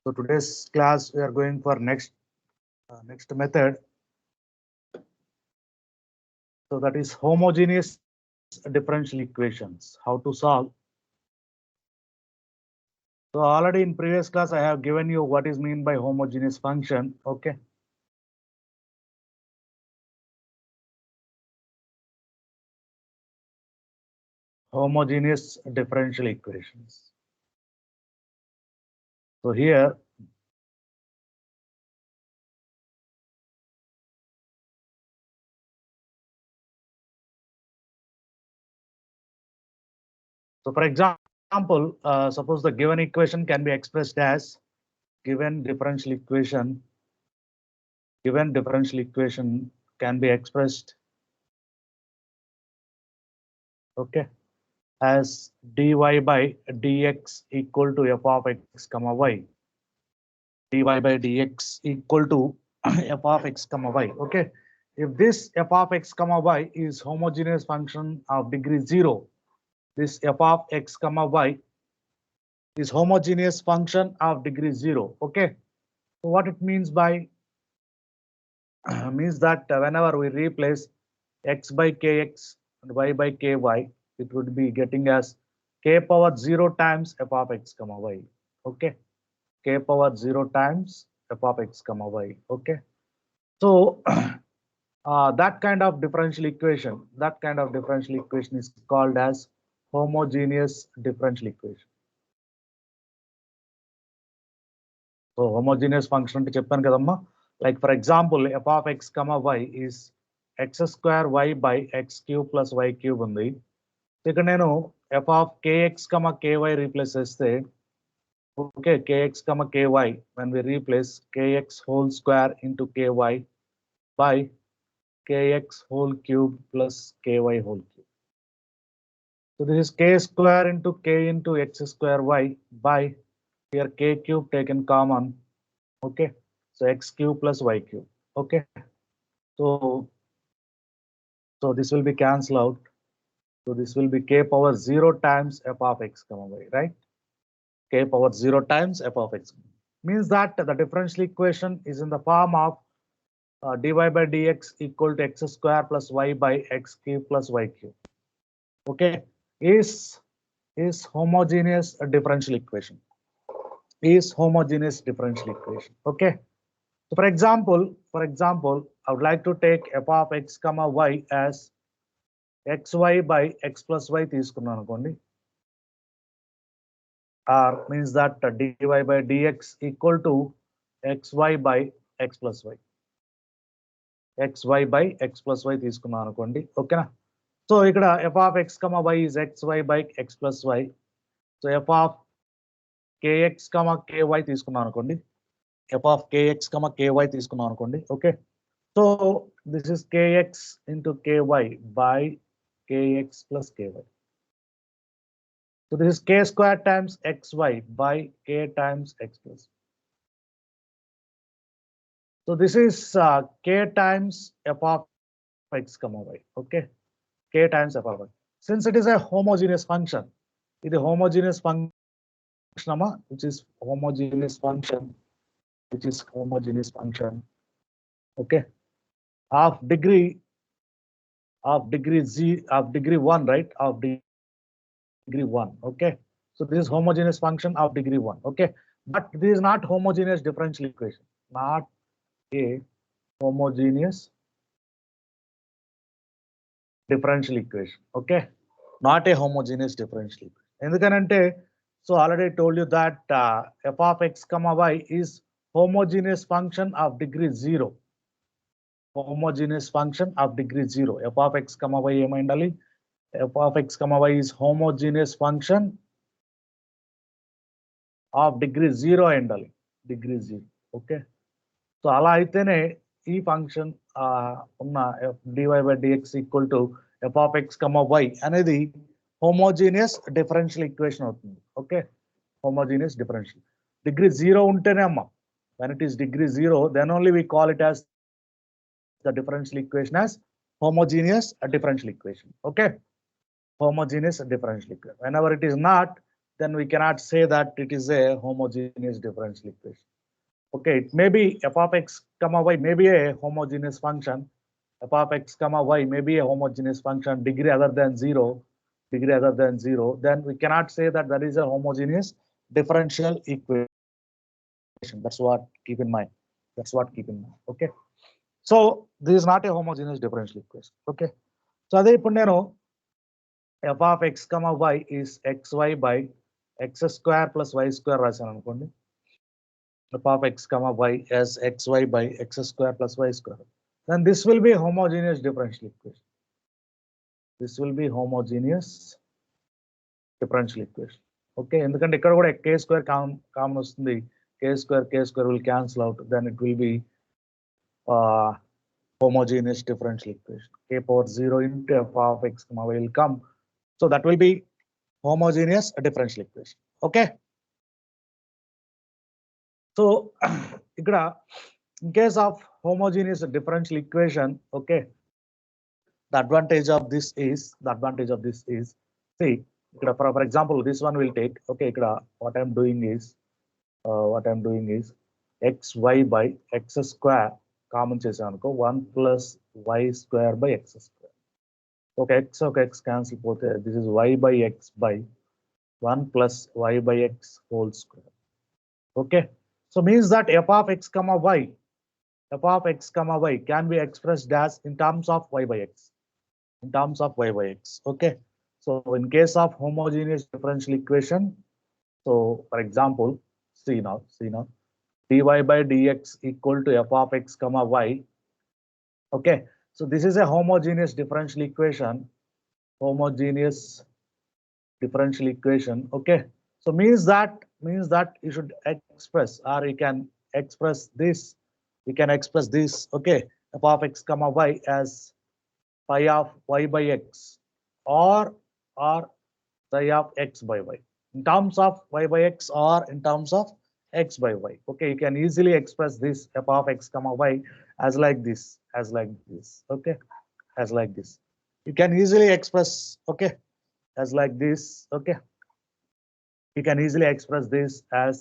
So today's class we are going for next method. So that is homogeneous differential equations. How to solve? So already in previous class I have given you what is mean by homogeneous function. Okay. Homogeneous differential equations. So here so for example, suppose the given equation can be expressed as given differential equation can be expressed, okay, as dy by dx equal to f of x comma y. Dy by dx equal to f of x comma y. Okay, if this f of x comma y is homogeneous function of degree 0, this f of x comma y is homogeneous function of degree 0. Okay, so what it means by means that whenever we replace x by kx and y by ky, it would be getting as k power 0 times f of x comma y. Okay, k power 0 times f of x comma y. Okay, so that kind of differential equation is called as homogeneous differential equation. So homogeneous function అంటే చెప్పాను కదమ్మా, like for example f of x comma y is x square y by x cube plus y cube ఉంది. ఇక్కడ నేను f of kx comma ky replace చేస్తే, okay, kx comma ky, when we replace kx whole square into ky by kx whole cube plus ky whole cube. So this is k square into k into x square y by here k cube taken common. Okay, so x cube plus y cube. Okay, so this will be cancelled out. So this will be k power 0 times f of x comma y, right? K power 0 times f of x means that the differential equation is in the form of dy by dx equal to x square plus y by x cube plus y cube. Okay, is homogeneous differential equation. Is homogeneous differential equation. Okay, so for example, I would like to take f of x comma y as xy by x plus y తీసుకున్నాను అనుకోండి, or means that dy by dx equal to xy by x plus y. xy by x plus y తీసుకున్నాను అనుకోండి, ఓకేనా. So ఇక్కడ f of x comma y is xy by x plus y. So f of kx comma ky తీసుకున్నాను అనుకోండి, f of kx comma ky తీసుకున్నాం అనుకోండి. Okay, so this is kx into ky by kx plus ky. So this is k square times xy by k times x plus. So this is k times f of x comma y. Okay, k times f of y. Since it is a homogeneous function, it is homogeneous function, which is homogeneous function, okay, of degree 1, right? Of degree 1. Okay, so this is homogeneous function of degree 1. Okay, but this is not homogeneous differential equation, not a homogeneous differential equation. Okay, not a homogeneous differential equation. ఎందుకనంటే, so already told you that f of x comma y is homogeneous function of degree 0. Homogeneous function of degree 0. f of x comma y ఏమైండాలి? f of x comma y is homogeneous function of degree 0 అయిండాలి, degree 0. Okay, so అలా అయితేనే ఈ function ఉన్న dy by dx equal to f of x comma y అనేది homogeneous differential equation అవుతుంది. Okay, homogeneous differential. degree 0 ఉంటేనే అమ్మ, when it is degree 0, then only we call it as the differential equation as homogeneous differential equation. Okay, homogeneous differential equation. Whenever it is not, then we cannot say that it is a homogeneous differential equation. Okay, it may be f of x comma y may be a homogeneous function. F of x comma y may be a homogeneous function degree other than zero, then we cannot say that that is a homogeneous differential equation. That's what keep in mind. Okay. So this is not a homogeneous differential equation. Okay. So అదే ఇప్పుడు నేను f of x comma y is xy by x square plus y square రాశాను అనుకోండి. F of x comma y as xy by x square plus y square. Then this will be a homogeneous differential equation. This will be homogeneous differential equation. Okay, ఎందుకంటే ఇక్కడ కూడా k square common వస్తుంది. K square will cancel out. Then it will be homogeneous differential equation. K power 0 into f of x comma y will come. So that will be homogeneous differential equation. Okay. So ఇక్కడ in case of homogeneous differential equation, okay, the advantage of this is see ఇక్కడ for example this one will take, okay, ఇక్కడ what I'm doing is xy by x square common చేసాను అనుకో 1 plus y square by x square. Okay, x cancel పోతే this is y by x by 1 plus y by x whole square. Okay, so means that f of x comma y can be expressed as in terms of y by x. Okay, so in case of homogeneous differential equation, so for example, see now dy by dx equal to f of x comma y. Okay, so this is a homogeneous differential equation. Okay, so means that you should express, or you can express this. Okay, f of x comma y as phi of y by x or psi of x by y in terms of y by x or in terms of x by y. Okay, you can easily express this f of x comma y as like this. Okay, as like this. You can easily express, okay, as like this. Okay, you can easily express this as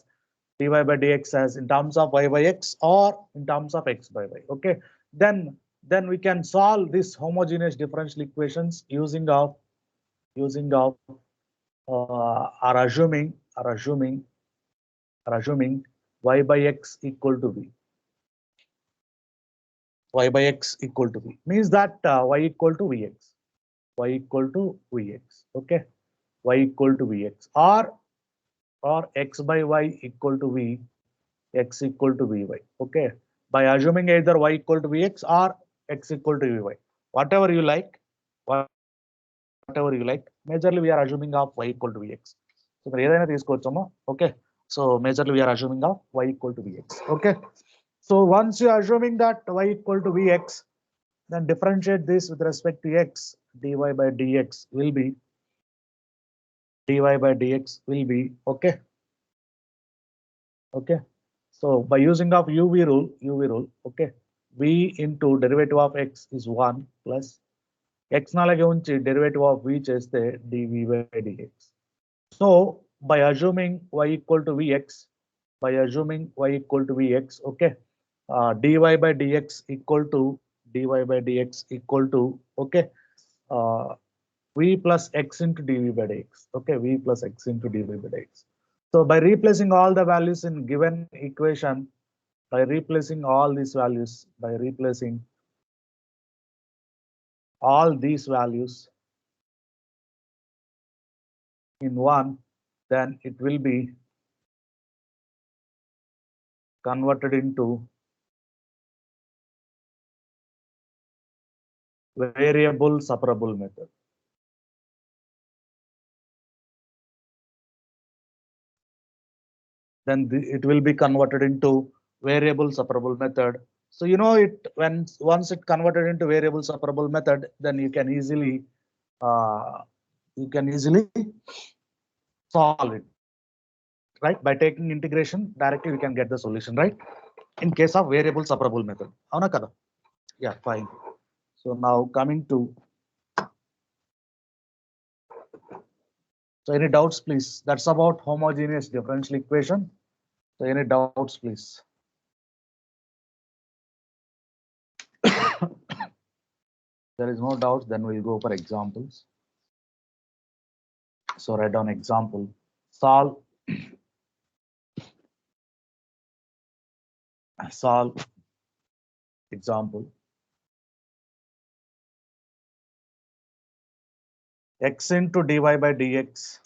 dy by dx as in terms of y by x or in terms of x by y. Okay, then we can solve this homogeneous differential equations using or assuming y by x equal to v. Means that y equal to vx. Okay, y equal to vx or x by y equal to v, x equal to vy. Okay, by assuming either y equal to vx or x equal to vy, whatever you like. Majorly we are assuming of y equal to vx. So ఏదైనా తీసుకోవచ్చమ్మా. Okay, so majorly we are assuming of y equal to vx. Okay, so once you are assuming that y equal to vx, then differentiate this with respect to x. dy by dx will be okay. So by using of uv rule, okay, v into derivative of x is 1 plus x నాలగే ఉంచి derivative of v చేస్తే dv by dx. So by assuming y equal to vx, okay, dy by dx equal to okay, v plus x into dv by dx. Okay, v plus x into dv by dx. So by replacing all the values in given equation, by replacing all these values, in one, then it will be converted into variable separable method. Then it will be converted into variable separable method. So you know it once it converted into variable separable method, then you can easily solve it, right? By taking integration directly, we can get the solution, right? In case of variable separable method. Avuna kada? Yeah, fine. So now coming to So any doubts, please? That's about homogeneous differential equation. So any doubts, please? There is no doubts, then we'll go for examples. So write down example. Solve example. X into dy by dx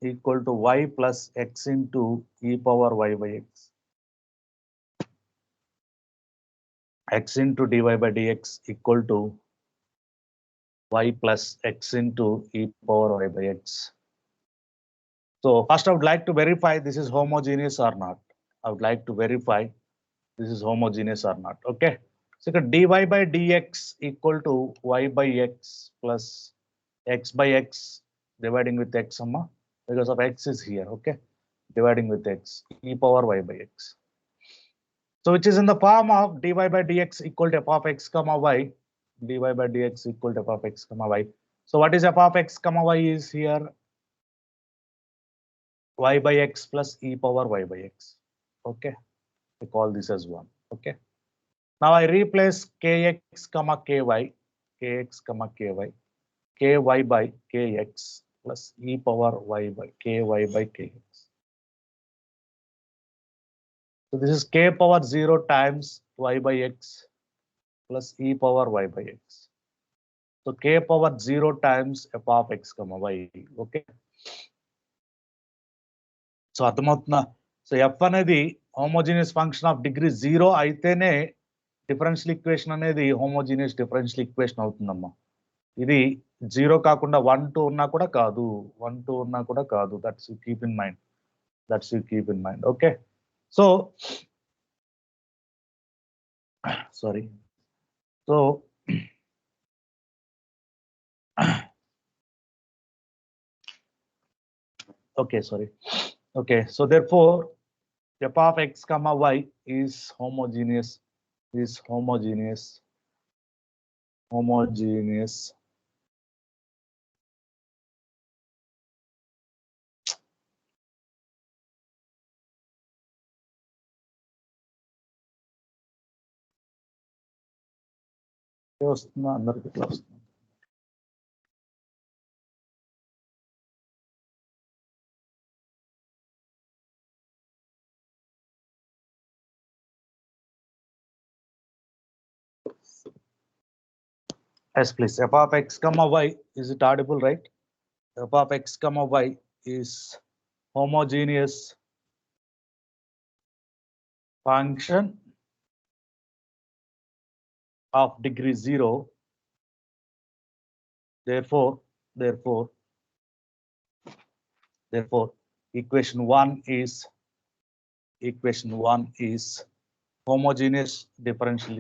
equal to y plus x into e power y by x. X into dy by dx equal to y plus x into e power y by x. So first I would like to verify this is homogeneous or not. I would like to verify this is homogeneous or not. Okay. So dy by dx equal to y by x plus x by x dividing with x summa because of x is here. Okay. Dividing with x e power y by x. So which is in the form of dy by dx equal to f of x comma y. Dy by dx equal to f of x comma y. So what is f of x comma y is here y by x plus e power y by x. Okay. We call this as 1. Okay. Now I replace kx comma ky, kx comma ky, ky by kx plus e power y by ky by kx. So this is k power 0 times y by x plus e power y by x. So k power 0 times f of x comma y. Okay. So అర్థమవుతుందా? So f అనేది homogeneous function of degree 0 అయితేనే differential equation అనేది homogeneous differential equation అవుతుందమ్మా. ఇది 0 కాకుండా 1 2 ఉన్నా కూడా కాదు, 1 2 ఉన్నా కూడా కాదు. That's you keep in mind. That's you keep in mind. Okay. So sorry. So okay, sorry. Okay, so therefore f of x comma y is homogeneous వస్తుందా అందరికి ఇట్లా వస్తుంది. Yes, please. F of x comma y, is it audible, right? F of x comma y is homogeneous function of degree 0. Therefore, equation 1 is homogeneous differential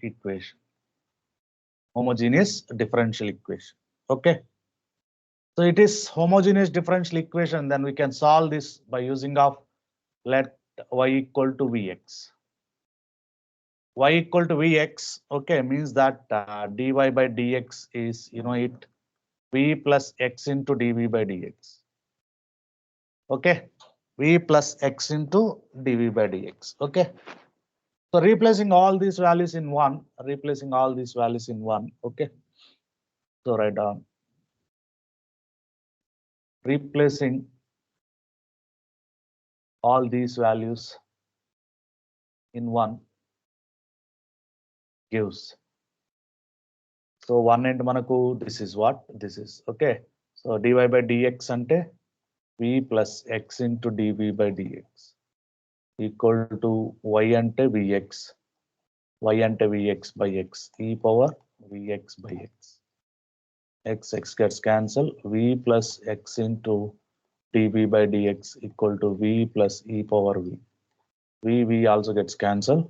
equation. Okay. So it is homogeneous differential equation. Then we can solve this by using of let y equal to vx. Y equal to vx. Okay, means that dy by dx is, you know, it v plus x into dv by dx. Okay, v plus x into dv by dx. Okay. So replacing all these values in 1, okay. So write down replacing all these values in 1 gives. So 1 and manaku, this is what this is. Okay. So dy by dx ante v plus x into dv by dx equal to y ante vx by x e power vx by x. X gets cancelled. V plus x into dv by dx equal to v plus e power v. V also gets cancelled.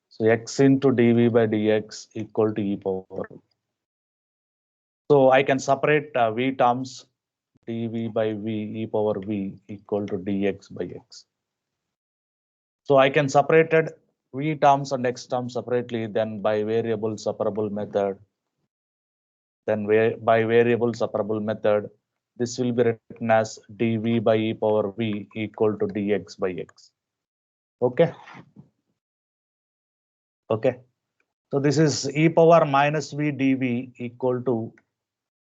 So x into dv by dx equal to e power v. So I can separate v terms, dv by v e power v equal to dx by x. So I can separate v terms and x terms separately, then by variable separable method, by variable separable method, this will be written as dv by e power v equal to dx by x. Okay. Okay. So this is e power minus v dv equal to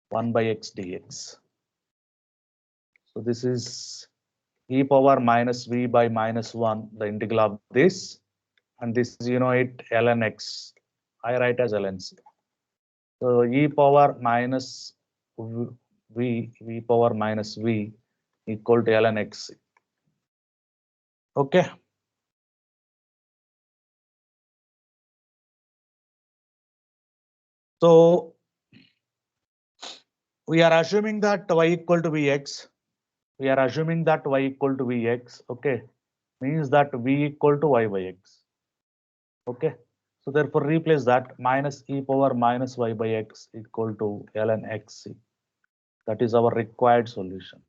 1 by x dx. So this is e power minus v by minus 1, the integral of this, and this is, it ln x. I write as ln c. So e power minus v power minus v equal to ln x. Okay. So we are assuming that y equal to vx. We are assuming that y equal to vx. Okay, means that v equal to y by x. Okay, so therefore replace that minus e power minus y by x equal to ln xc. That is our required solution.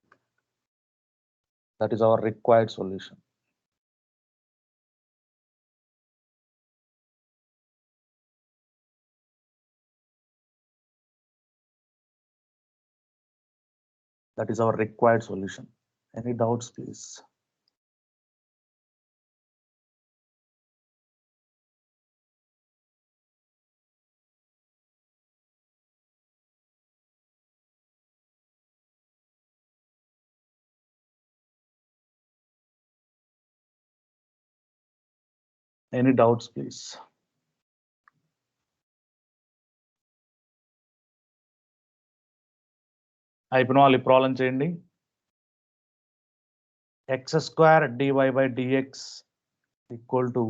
That is our required solution. That is our required solution. Any doubts, please? Any doubts, please? అయిపోయిన వాళ్ళు ఇప్పుడు problem చేయండి. x square dy by dx equal to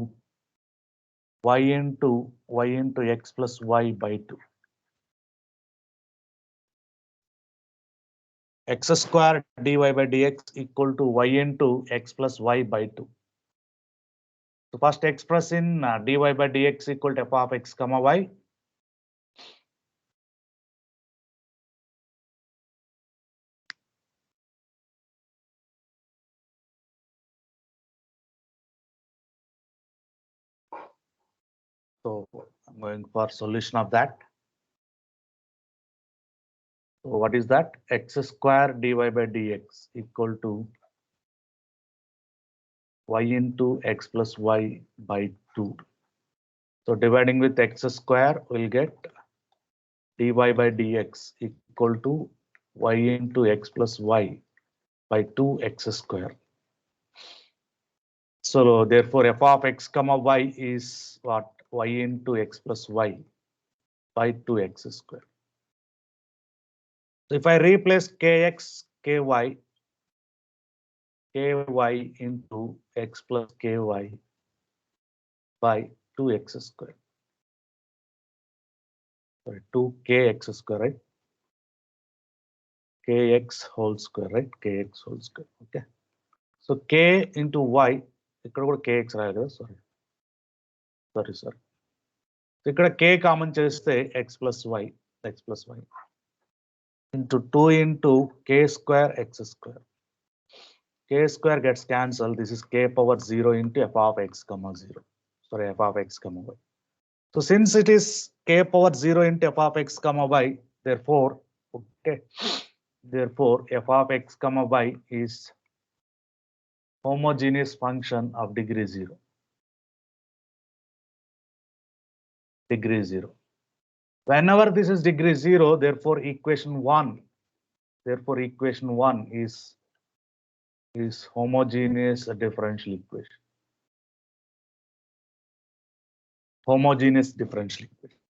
y into x plus y by 2. X square dy by dx equal to y into x plus y by 2. So first express in dy by dx equal to f of x comma y. So I'm going for solution of that. So what is that? X square dy by dx equal to y into x plus y by 2. So dividing with x square, we'll get dy by dx equal to y into x plus y by 2x square. So therefore f of x comma y is what? Y into x plus y by 2x square. So if I replace kx, ky into x plus ky by 2x square. Sorry, 2kx square, right? Kx whole square, right? Kx whole square. Okay. So k into y, ఇక్కడ కూడా kx రాయాలి కదా, sorry. So ఇక్కడ k common చేస్తే x plus y into 2 into k square x square. K square gets cancelled. This is k power 0 into f of x comma 0. Sorry, f of x comma y. So since it is k power 0 into f of x comma y, therefore, okay, therefore f of x comma y is homogeneous function of degree 0. Degree 0. Whenever this is degree 0, therefore equation 1 is homogeneous differential equation. Homogeneous differential equation.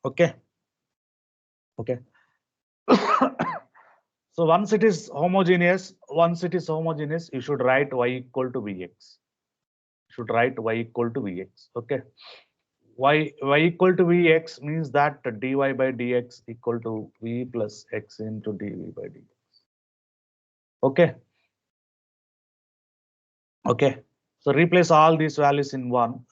Okay. Okay. So once it is homogeneous, you should write y equal to vx. Okay. Y equal to vx means that dy by dx equal to v plus x into dv by dx. Okay. Okay. So replace all these values in 1.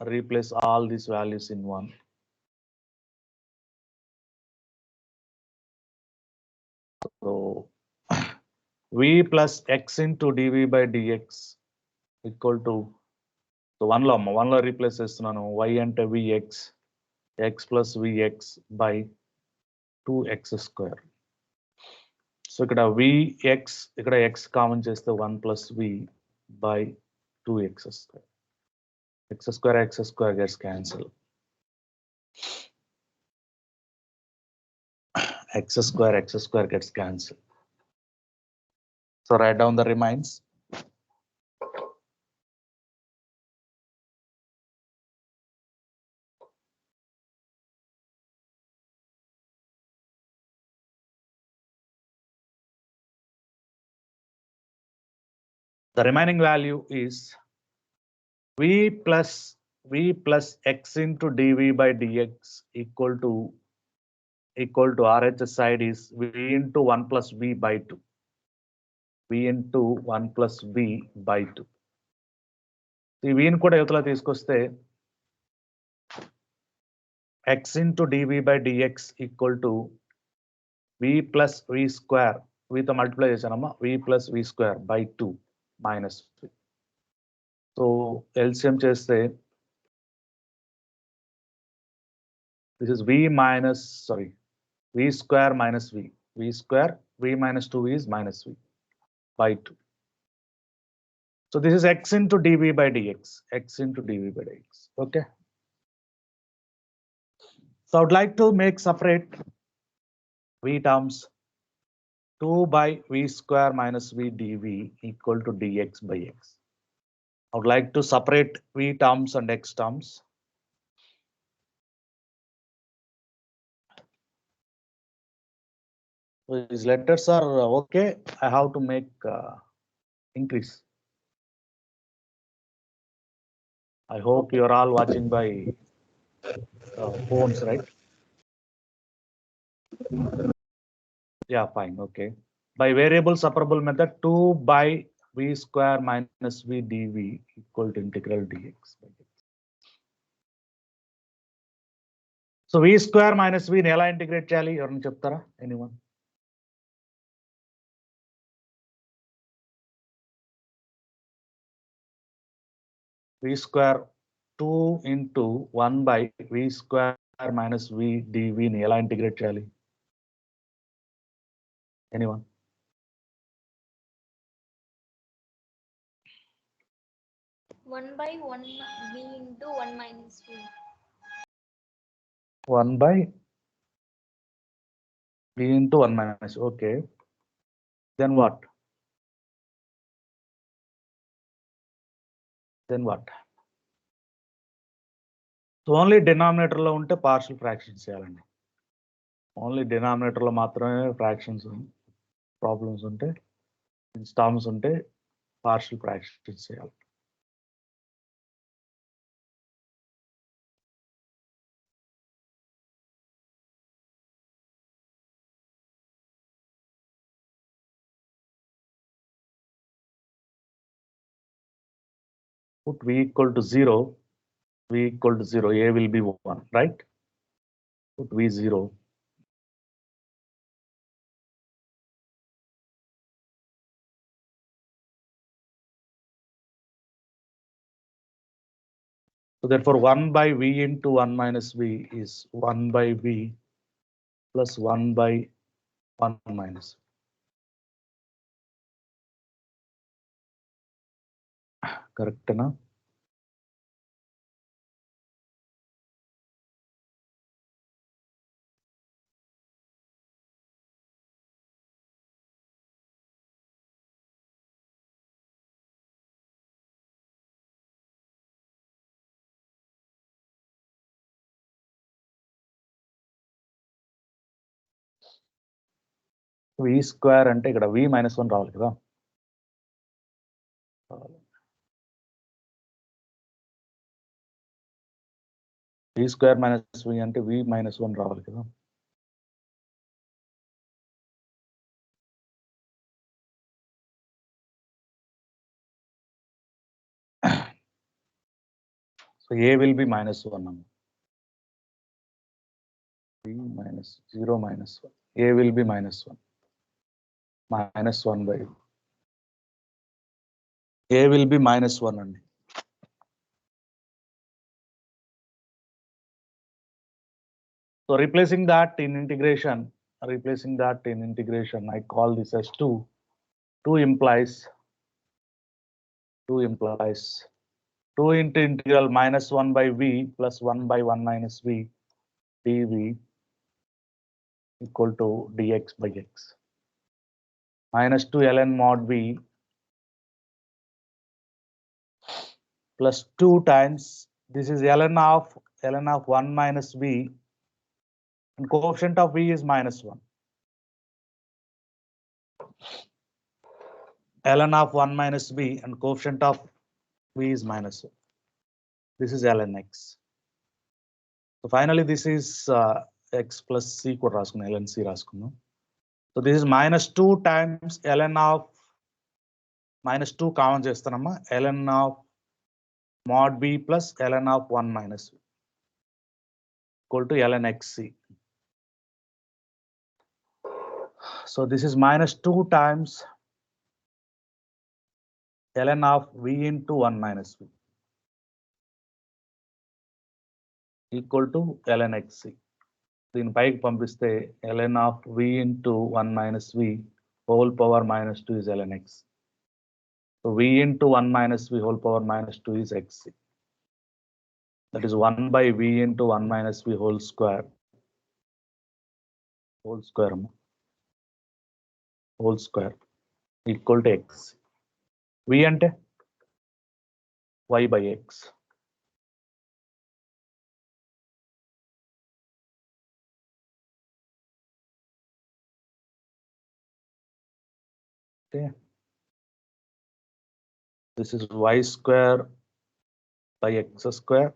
So v plus x into dv by dx equal to, so 1 లో 1 లో replace చేస్తున్నాను. y అంటే vx, x plus vx by 2x². So ఇక్కడ vx, ఇక్కడ x common చేస్తే 1 plus v by 2x². x² gets cancelled. x² gets cancelled. So write down the remains. The remaining value is v plus x into dv by dx equal to RHS side is v into 1 plus v by 2. v into 1 plus v by 2. ఈ vని కూడా యువతల తీసుకొస్తే x into dv by dx equal to v plus v square. v తో multiply చేశానమ్మా, v plus v square by 2 minus 3. So LCM చేస్తే this is v square minus v. v square, v minus 2v is minus v by 2. So this is x into dv by dx, x into dv by dx. Okay. So I would like to make separate v terms 2 by v square minus v dv equal to dx by x. I would like to separate v terms and x terms. So these letters are okay. I have to make increase. I hope you are all watching by phones, right? Yeah, fine. Okay. By variable separable method, 2 by v square minus v dv equal to integral dx. So v square minus v ఎలా integrate చేయాలి ఎవరైనా చెప్తారా? Anyone? v square 2 into 1 by v square minus v dv ని ఎలా integrate చేయాలి? Anyone? One by 1 v into 1 minus v. 1 by v into 1 minus. Okay. Then what? Then what? So only denominator లో ఉంటే partial fractions చేయాలండి. Only denominator లో మాత్రమే fractions problems ఉంటే, terms ఉంటే పార్షియల్ ఫ్రాక్షన్స్ చేయాలి. Put v equal to 0, v equal to 0, a will be 1, right? Put v 0. So therefore 1 by v into 1 minus v is 1 by v plus 1 by 1 minus v. Correct na? v square అంటే ఇక్కడ v minus 1 రావాలి కదా. v square minus v అంటే v minus 1 రావాలి కదా. So a will be minus 1. v minus 0 minus 1. a will be minus 1. Minus 1 by a will be minus 1 only. So replacing that in integration, I call this as 2. 2 implies 2 into integral minus 1 by v plus 1 by 1 minus v dv equal to dx by x minus 2 ln mod v plus 2 times this is ln of 1 minus v and coefficient of v is minus 1. Ln of 1 minus v and coefficient of v is minus 1. This is ln x. So finally this is x plus c కూడా రాసుకున్నాం ln c రాసుకున్నాం. So this is minus 2 times ln of minus 2 common చేస్తానమ్మా ln of mod b plus ln of 1 minus v equal to ln xc. So this is minus 2 times ln of v into 1 minus v equal to ln xc. దీని పైకి పంపిస్తే ln of v into 1 minus v whole power minus 2 is ln x. So v into 1 minus v whole power minus 2 is xc. That is 1 by v into 1 minus v whole square equal to x. v అంటే y by x. Okay. This is y square by x square.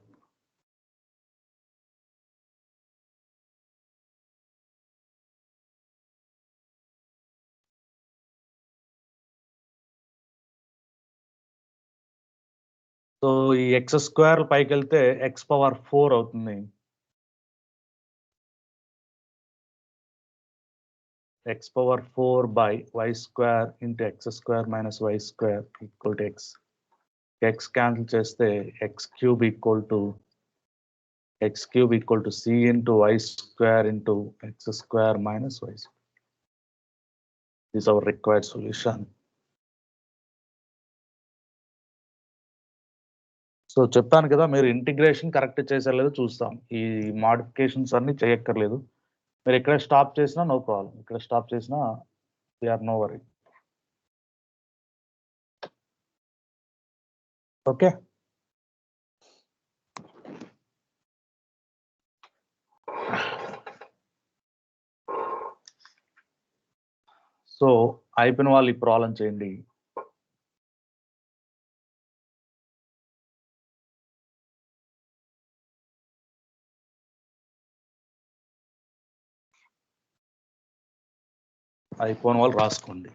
So ఈ x square పైకి వెళ్తే x power 4 అవుతుంది. x power 4 by y square into x square minus y square equal to x. x cancel చేస్తే x cube equal to c into y square into x square minus y square. This is our required solution. So చెప్పాను కదా మీరు integration correct చేసారో లేదో చూస్తాం. ఈ modifications అన్ని చేయక్కర్లేదు. మీరు ఎక్కడ స్టాప్ చేసినా నో ప్రాబ్లం. ఇక్కడ స్టాప్ చేసినా we are no worry. Okay. So అయిపోయిన వాళ్ళు ఈ ప్రాబ్లం చేయండి. అయిపోయిన వాళ్ళు రాసుకోండి.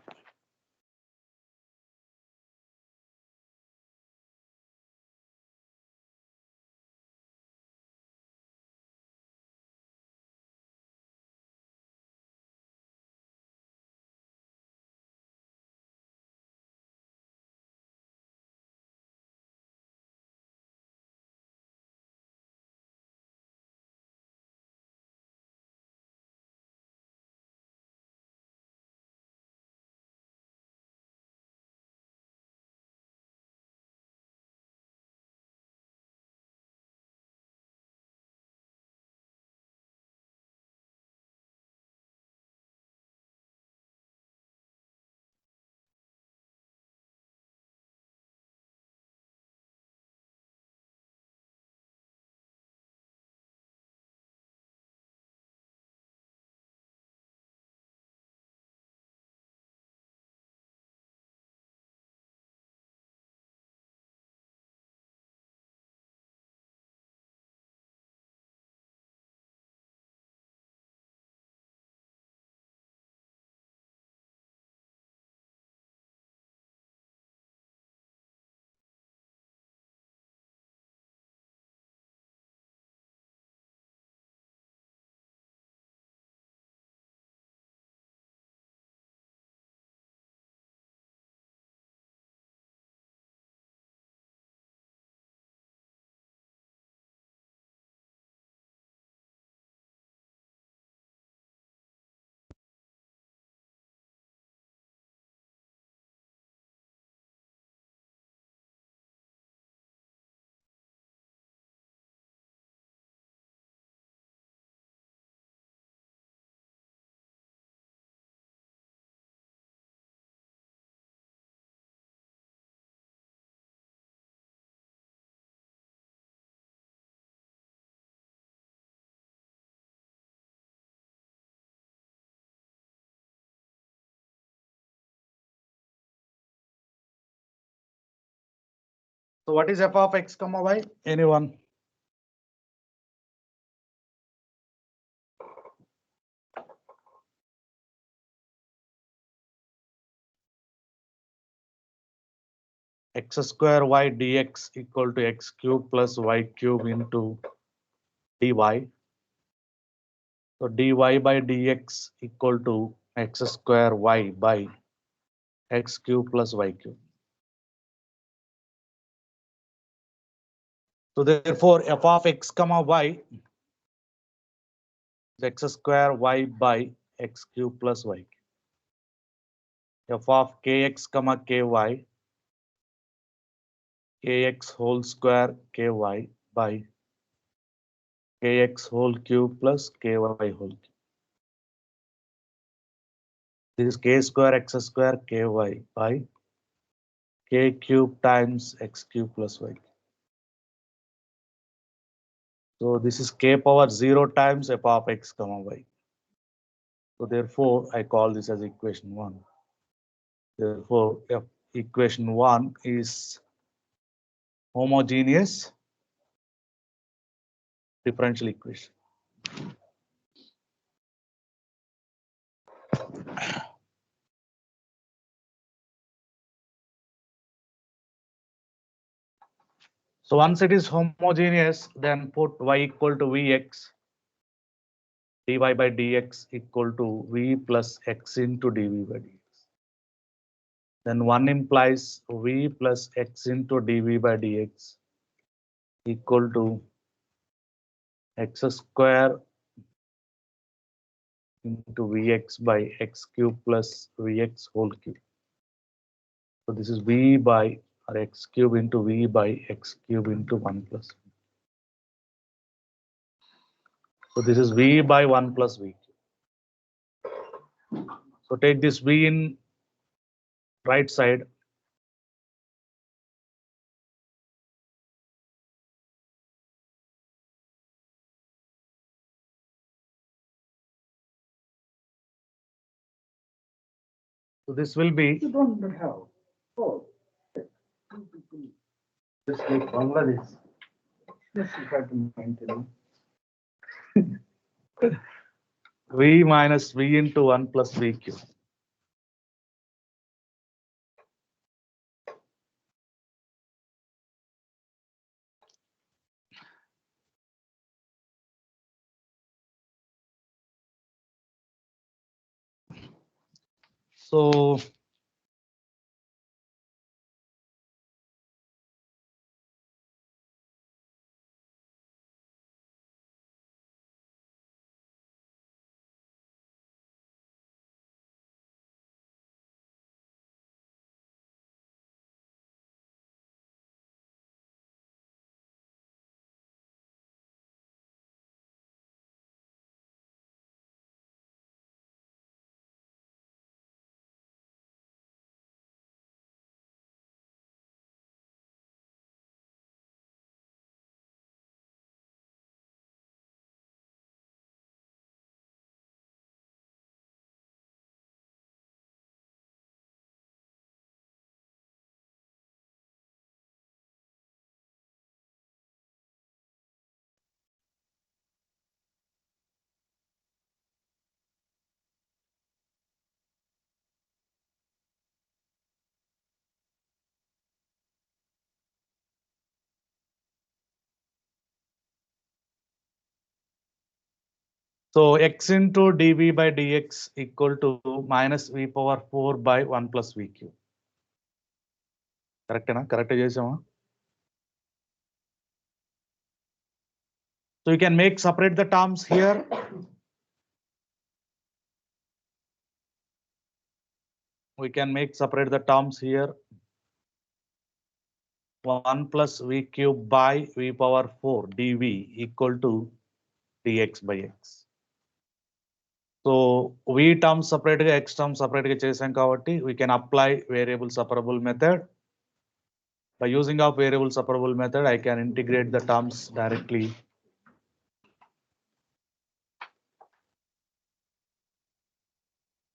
So what is f of x comma y? Anyone? X square y dx equal to x cube plus y cube into dy. So dy by dx equal to x square y by x cube plus y cube. So therefore f of x comma y is x square y by x cube plus y cube. F of kx comma ky kx whole square ky by kx whole cube plus ky whole cube. This is k square x square ky by k cube times x cube plus y. So this is k power 0 times f of x comma y. So therefore I call this as equation 1. Therefore equation 1 is homogeneous differential equation. So once it is homogeneous, then put y equal to vx, dy by dx equal to v plus x into dv by dx. Then 1 implies v plus x into dv by dx equal to x square into vx by x cube plus vx whole cube. So this is v by or x cube into v by x cube into 1 plus. So this is v by 1 plus v. So take this v in right side. So this will be. You don't have. Oh. Just like Bangladesh. Yes, you have to maintain. V minus v into 1 plus v cube. So x into dv by dx equal to minus v power 4 by 1 plus v cube. Correct na? Correct chesama. So you can make separate the terms here. We can make separate the terms here. 1 plus v cube by v power 4 dv equal to dx by x. So v terms separate ga x terms separate ga chesam kabatti we can apply variable separable method. By using of variable separable method, I can integrate the terms directly.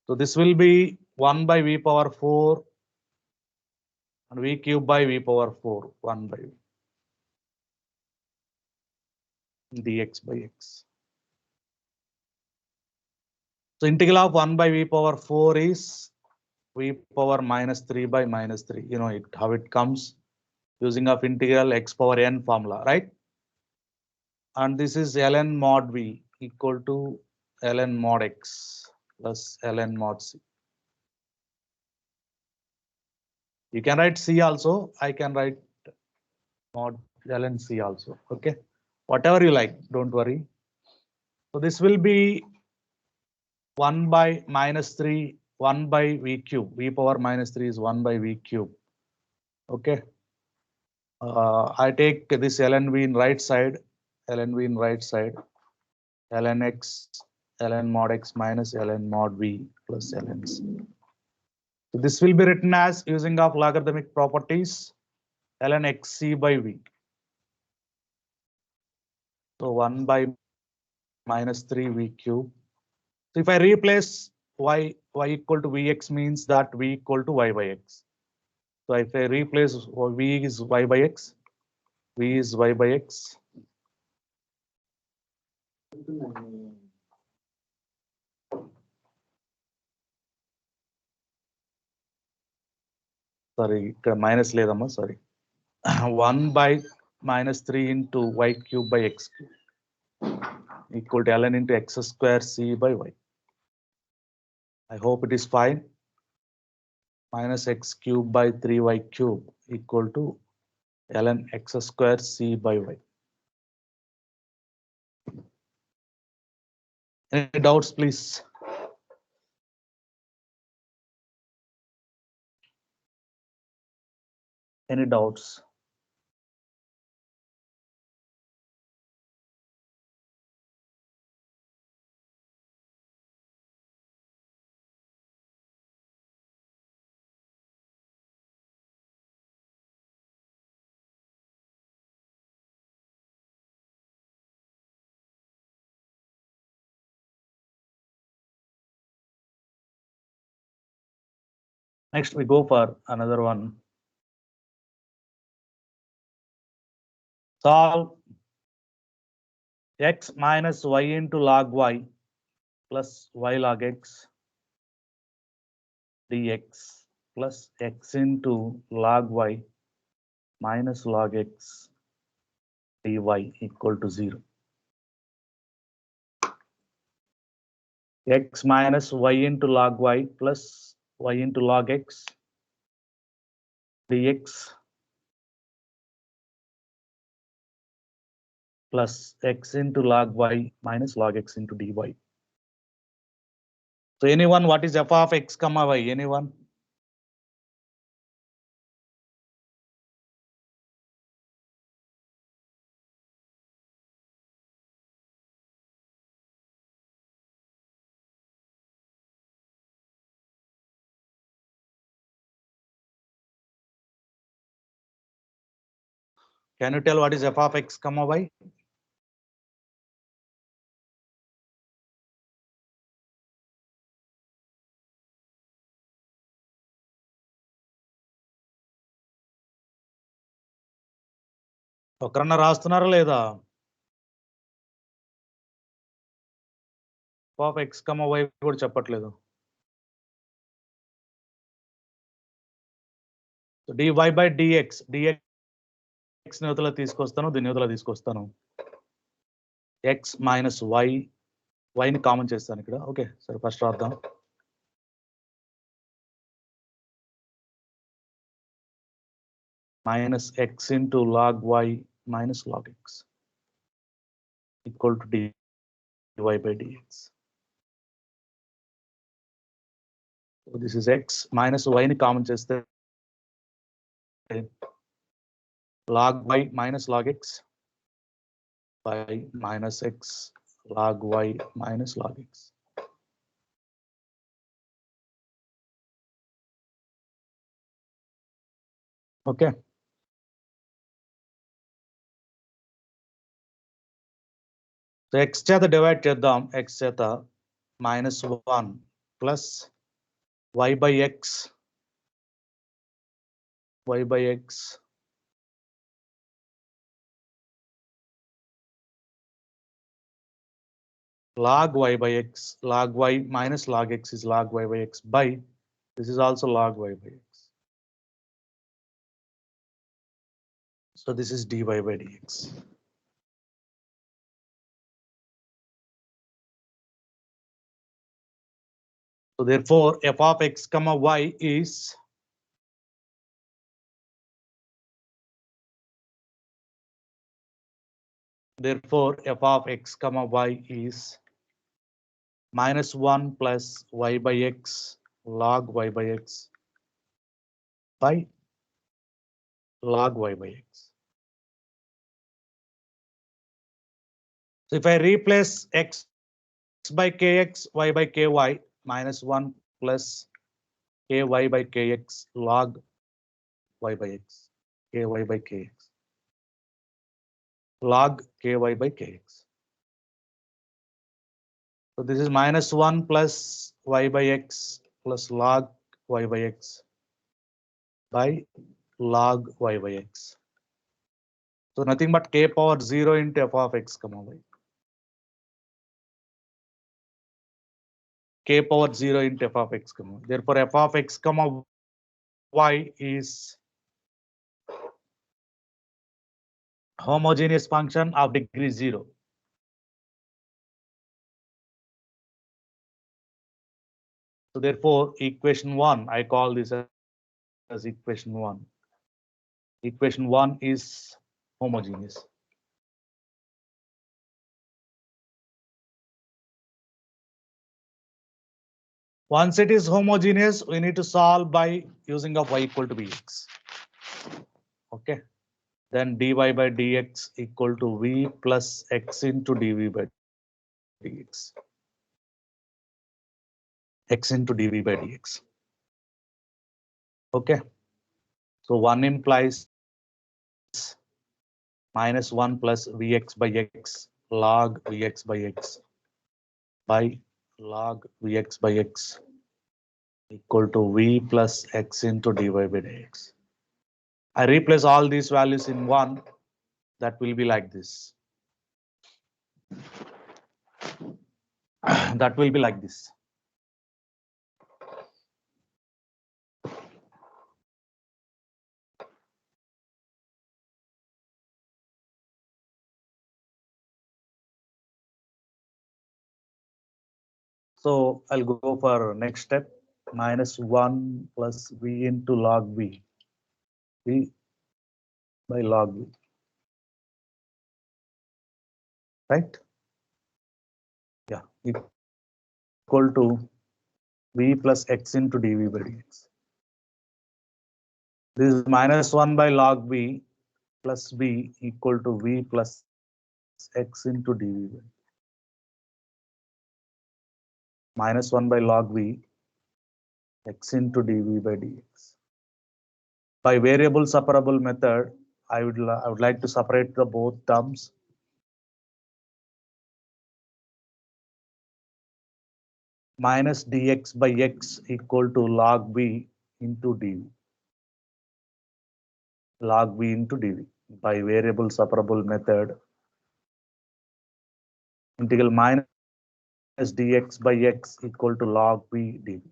So this will be 1 by v power 4 and v cube by v power 4, 1 by v dx by x. So integral of 1 by v power 4 is v power minus 3 by minus 3. You know it, how it comes using of integral x power n formula, right? And this is ln mod v equal to ln mod x plus ln mod c. You can write c also. I can write mod ln c also. Okay, whatever you like, don't worry. So this will be 1 by minus 3, 1 by v cube. V power minus 3 is 1 by v cube. Okay. I take this ln v in right side, ln v in right side, ln x, ln mod x minus ln mod v plus ln c. So this will be written as using of logarithmic properties ln xc by v. So 1 by minus 3 v cube. So if I replace y equal to vx means that v equal to y by x. So if I replace v is y by x, v is y by x. Sorry, minus ledamma, sorry. 1 by minus 3 into y cube by x cube equal to ln into x square c by y. I hope it is fine. Minus x cube by 3y cube equal to ln x square c by y. Any doubts, please? Any doubts? Next, we go for another one. Solve x minus y into log y plus y log x dx plus x into log y minus log x dy equal to 0. X minus y into log y plus y into log x dx plus x into log y minus log x into dy. So anyone, what is f of x comma y? Anyone? Can you tell what is f of x comma y? ఒకరన్నా రాస్తున్నారా లేదా? f of x comma y కూడా చెప్పట్లేదు. So dy by dx, dx ని తీసుకొస్తాను, దీన్ని యువతల తీసుకొస్తాను. x minus y, y ని common చేస్తాను ఇక్కడ. ఓకే, సరే ఫస్ట్ రాద్దాం. Minus x into log y minus log x equal to dy by dx. So this is x minus y ని కామన్ చేస్తే log y minus log x by minus x log y minus log x. Okay. So x చేత divide చేద్దాం, x చేత minus 1 plus y by x y by x log y by x, log y minus log x is log y by x by, this is also log y by x. So this is dy by dx. So therefore, f of x comma y is f of x comma y is -1 plus y by x log y by x by log y by x. So if I replace x by kx, y by ky, -1 plus ky by kx log y by x, ky by kx, log ky by kx. So this is -1 plus y by x plus log y by x by log y by x. So nothing but k power 0 into f of x comma y. K power 0 into f of x comma y. Therefore, f of x comma y is homogeneous function of degree 0. So therefore, equation 1, I call this as equation 1. Equation 1 is homogeneous. Once it is homogeneous, we need to solve by using of y equal to bx. Okay. Then dy by dx equal to v plus x into dv by dx. X into dv by dx. Okay. So 1 implies -1 plus vx by x log vx by x by log vx by x equal to v plus x into dy by dx. I replace all these values in 1. That will be like this. That will be like this. So I'll go for next step, -1 plus v into log v, v by log v, right? Yeah, equal to v plus x into dv by dx. This is -1 by log v plus v equal to v plus x into dv by -1 by log v x into dv by dx. By variable separable method, I would like to separate the both terms. Minus dx by x equal to log v into dv. Log v into dv. By variable separable method, integral minus dx by x equal to log v dv.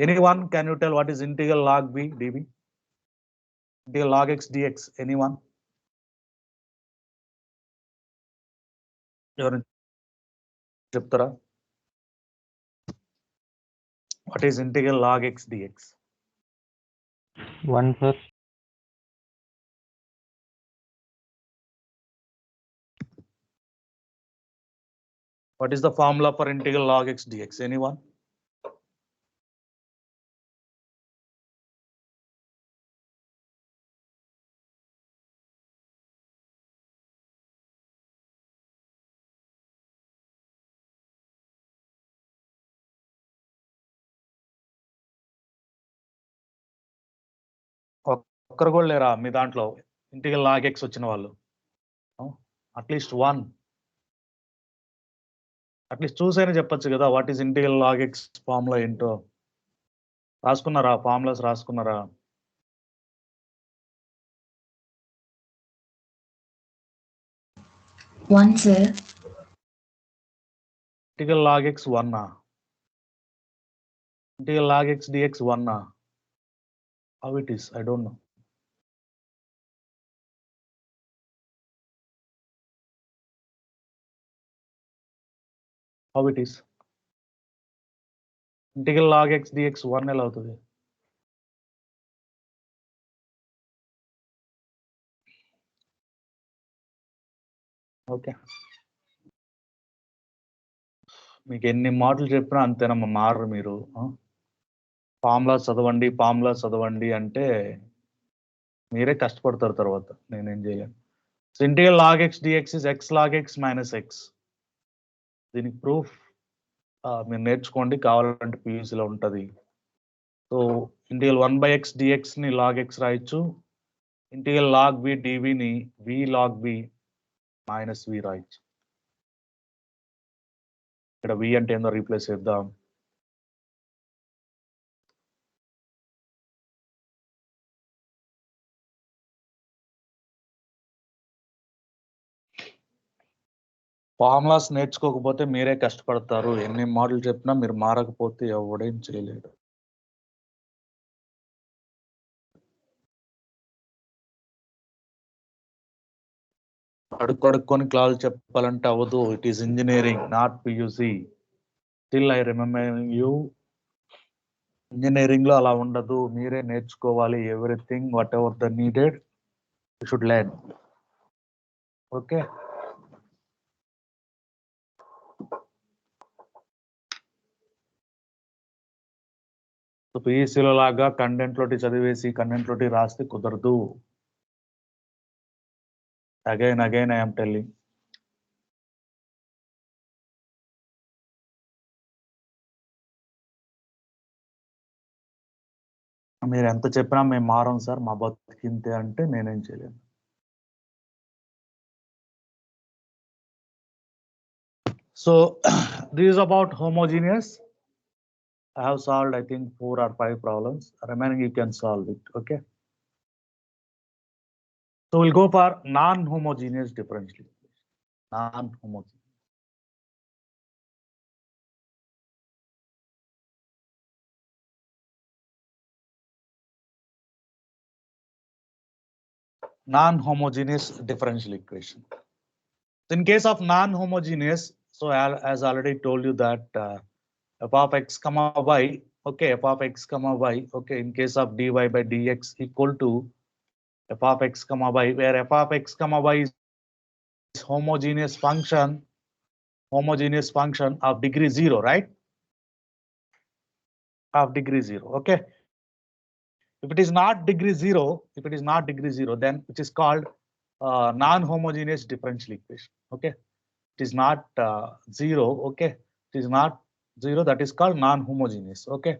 Anyone, can you tell what is integral log v dv? Integral log x dx, anyone? What is integral log x dx? 1 sir. What is the formula for integral log x dx? Anyone? ఒక్కరు కూడా లేరా మీ దాంట్లో integral log X వచ్చిన వాళ్ళు? At least one, at least చూసైనా చెప్పొచ్చు కదా what is integral log x formula ఏంటో. రాసుకున్నారా? ఫార్ములాస్ రాసుకున్నారా? 1, sir. Integral log x 1 integral log x dx 1 how it is? I don't know. How it is? Integral log x dx 1 ఎలా అవుతుంది? Okay, మీకు ఎన్ని మాటలు చెప్పినా అంతేనమ్మా, మారరు మీరు. ఫార్ములా చదవండి అంటే మీరే కష్టపడతారు తర్వాత, నేనేం చేయలేను. So integral log x dx is x log x minus x. దీనికి ప్రూఫ్ మీరు నేర్చుకోండి, కావాలంటే PUC లో ఉంటుంది. సో ఇంటిగ్రల్ 1/x dx ని log x రాయొచ్చు, ఇంటిగ్రల్ log v dv ని v log v minus v రాయొచ్చు. ఇక్కడ v అంటే ఏందో రీప్లేస్ చేద్దాం. ఫార్ములాస్ నేర్చుకోకపోతే మీరే కష్టపడతారు, ఎన్ని మోడల్ చెప్పినా మీరు మారకపోతే ఎవడేం చేయలేడు. అడుక్కొని క్లాస్ చెప్పాలంటే అవ్వదు. It is engineering, not PUC. Still I remember you, engineering లో అలా ఉండదు, మీరే నేర్చుకోవాలి. Everything what ever the needed you should learn. Okay, PUC లో లాగా కంటెంట్ లోటి చదివేసి కంటెంట్ లోటి రాస్తే కుదరదు. Again I am telling. మీరు ఎంత చెప్పినా మేము మారం సార్, మా బతికింతే అంటే నేనేం చేయలేను. So this is about homogeneous. I have solved I think 4 or 5 problems. Remaining you can solve it. Okay. So we'll go for non-homogeneous differential equation. Non-homogeneous. Non-homogeneous differential equation. In case of non-homogeneous, so as already told you that f of x comma y, okay, f of x comma y, okay, in case of dy by dx equal to f of x comma y, where f of x comma y is homogeneous function of degree 0, right? Of degree 0, okay. If it is not degree 0, then which is called non-homogeneous differential equation. Okay, it is not 0. Okay, it is not 0. That is called non-homogeneous. Okay,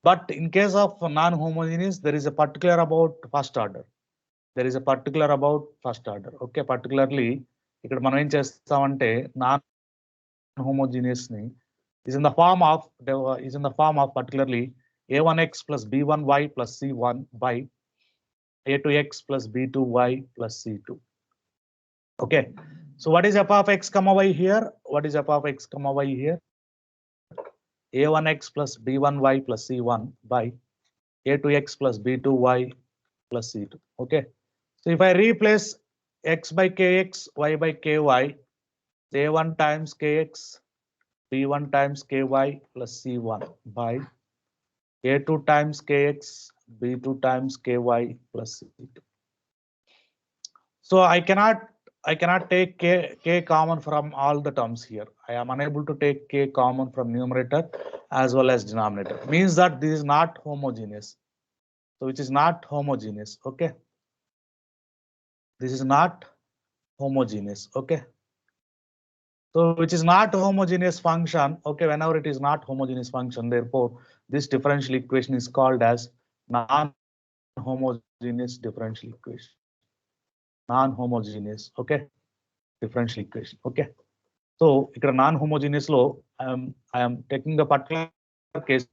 but in case of non-homogeneous, there is a particular about first order. Okay, particularly ఇక్కడ మనం ఏం చేస్తామంటే non-homogeneous ని is in the form of particularly a1x plus b1y plus c1 by a2x plus b2y plus c2. Okay, so what is f of x comma y here? A1x plus b1y plus c1 by a2x plus b2y plus c2. Okay, so if I replace x by kx, y by ky, a1 times kx, b1 times ky plus c1 by a2 times kx, b2 times ky plus c2. So I cannot take k common from all the terms here. I am unable to take k common from numerator as well as denominator. Means that this is not homogeneous. So which is not homogeneous. Okay, this is not homogeneous. Okay, so which is not homogeneous function. Okay, whenever it is not homogeneous function, therefore this differential equation is called as non-homogeneous differential equation. Non-homogeneous, okay, differential equation. Okay, so ఇక్కడ non-homogeneous లో I am taking the particular case,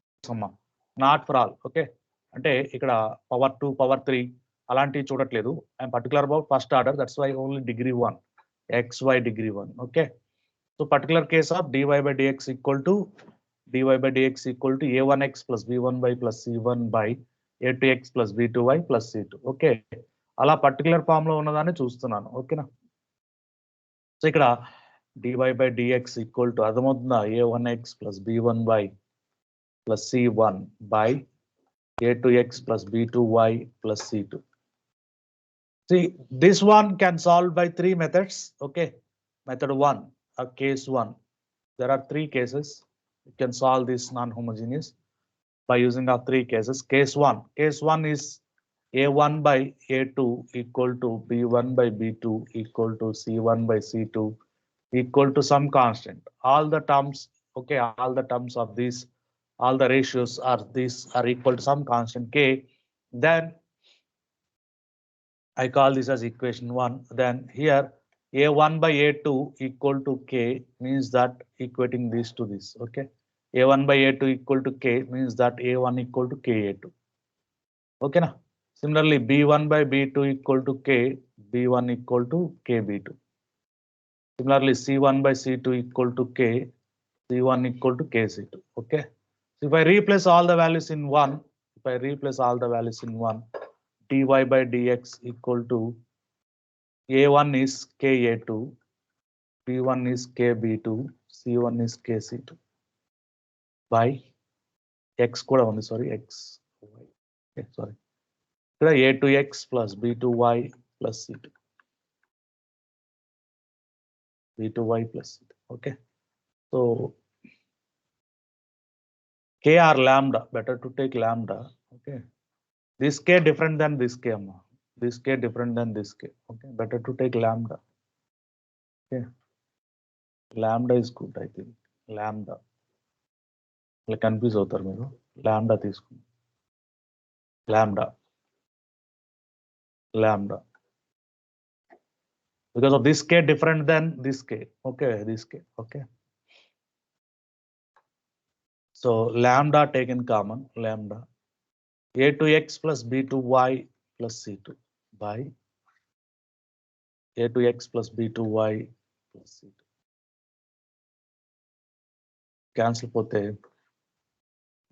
not for all. Okay, అంటే ఇక్కడ power 2 power 3 అలాంటివి చూడట్లేదు. I am particular about first order, that's why only degree 1. xy degree 1. Okay. So particular case of dy by dx equal to a1x plus b1y plus c1 by a2x plus b2y plus c2. Okay. అలా particular form లో ఉన్నదాన్ని చూస్తున్నాను. ఓకేనా. So ఇక్కడ dy by dx equal to అర్థమవుతుందా, a1x plus b1y plus c1 by a2x plus b2y plus c2. See, this one can solve by 3 methods. Okay. Method 1, case 1. There are 3 cases. You can solve this non-homogeneous by using of 3 cases. Case 1. Case 1 is a1 by a2 equal to b1 by b2 equal to c1 by c2 equal to some constant. All the terms, okay, all the terms of these, all the ratios are equal to some constant k. Then I call this as equation 1. Then here a1 by a2 equal to k means that equating this to this. Okay. a1 by a2 equal to k means that a1 equal to ka2. Okay. Now, similarly, b1 by b2 equal to k, b1 equal to kb2. Similarly, c1 by c2 equal to k, c1 equal to kc2. Okay. So if I replace all the values in 1, dy by dx equal to a1 is ka2, b1 is kb2, c1 is kc2 by x కూడా ఉంది, sorry, x y, okay, sorry, ఇక్కడ a2x plus b2y plus c2, b2y plus c2. Okay. So k or lambda, better to take lambda. Okay. This k different than this k, amma. This k different than this k. Okay. Better to take lambda. Okay. Lambda is good, I think. Lambda. Confuse అవుతారు మీరు. Lambda తీసుకుందాం. Lambda. Because of this k different than this k. Okay. This k. Okay. So lambda taken common. Lambda. a2x plus b2y plus c2 by a2x plus b2y plus c2. Cancel pote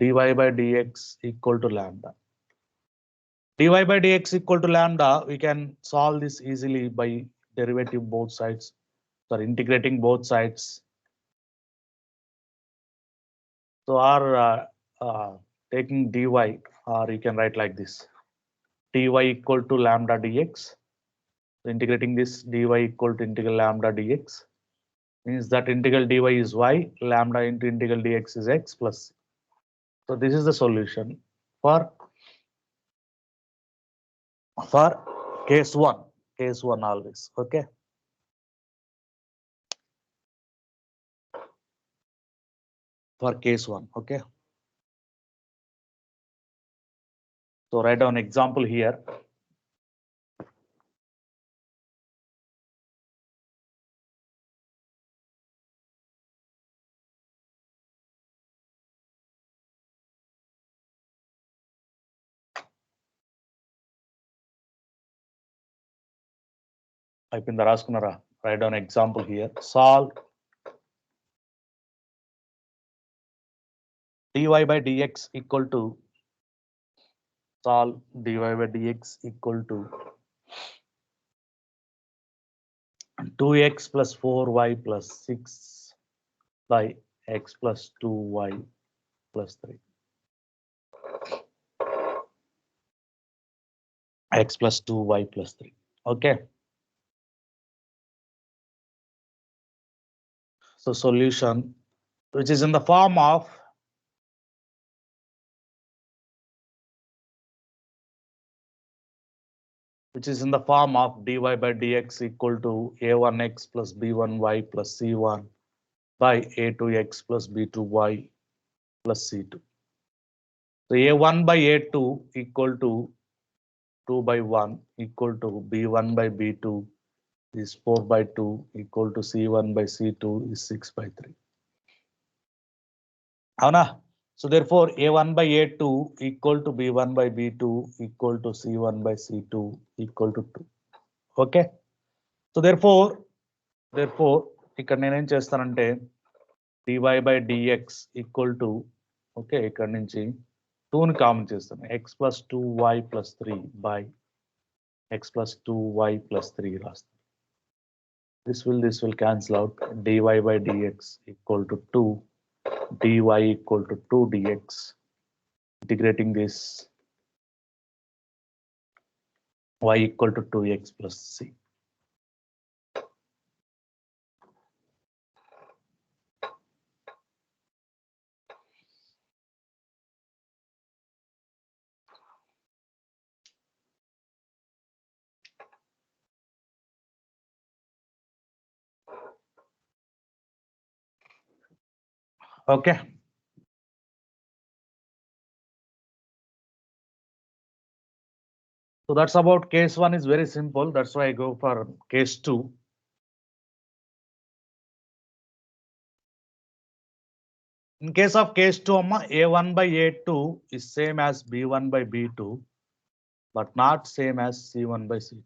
dy by dx equal to lambda. Dy by dx equal to lambda, we can solve this easily by derivative both sides, sorry, integrating both sides. So our taking dy, or you can write like this, dy equal to lambda dx. So integrating this dy equal to integral lambda dx means that integral dy is y, lambda into integral dx is x plus c. So this is the solution for case 1 always. Okay. For case 1. Okay. So write down example here. అయిపోయిందా, రాసుకున్నారా? Write down example here. Solve dy by dx equal to 2x plus 4y plus 6 by x plus 2y plus 3. X plus 2y plus 3. Okay. So solution, which is in the form of dy by dx equal to a1x plus b1y plus c1 by a2x plus b2y plus c2. So a1 by a2 equal to 2 by 1 equal to b1 by b2 is 4 by 2 equal to c1 by c2 is 6 by 3. Avana? So therefore a1 by a2 equal to b1 by b2 equal to c1 by c2 equal to 2. Okay. So therefore therefore ఇక్కడ నేనేం చేస్తానంటే dy by dx equal to okay ఇక్కడ నుంచి 2 ని common చేస్తాను x plus 2y plus 3 by x plus 2y plus 3 రాస్తాను. This will cancel out. Dy by dx equal to 2, dy equal to 2 dx. Integrating this, y equal to 2x plus c. Okay. So that's about case 1 is very simple. That's why I go for case 2. In case of case 2, A1 by A2 is same as B1 by B2, but not same as C1 by C2.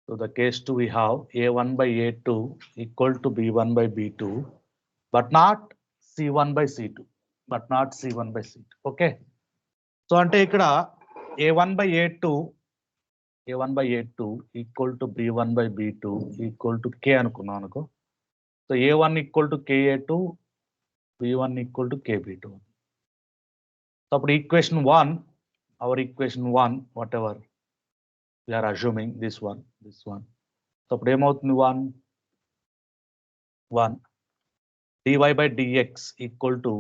So the case 2 we have A1 by A2 equal to B1 by B2, but not C1 by C2, but not C1 by C2. Okay. So ante ikkada A1 by A2 equal to B1 by B2 equal to K anukunnam anuko. So A1 equal to KA2, B1 equal to KB2. So appudu equation 1, our equation 1, whatever we are assuming this one. So appudu emoutundi 1 dy by dx equal to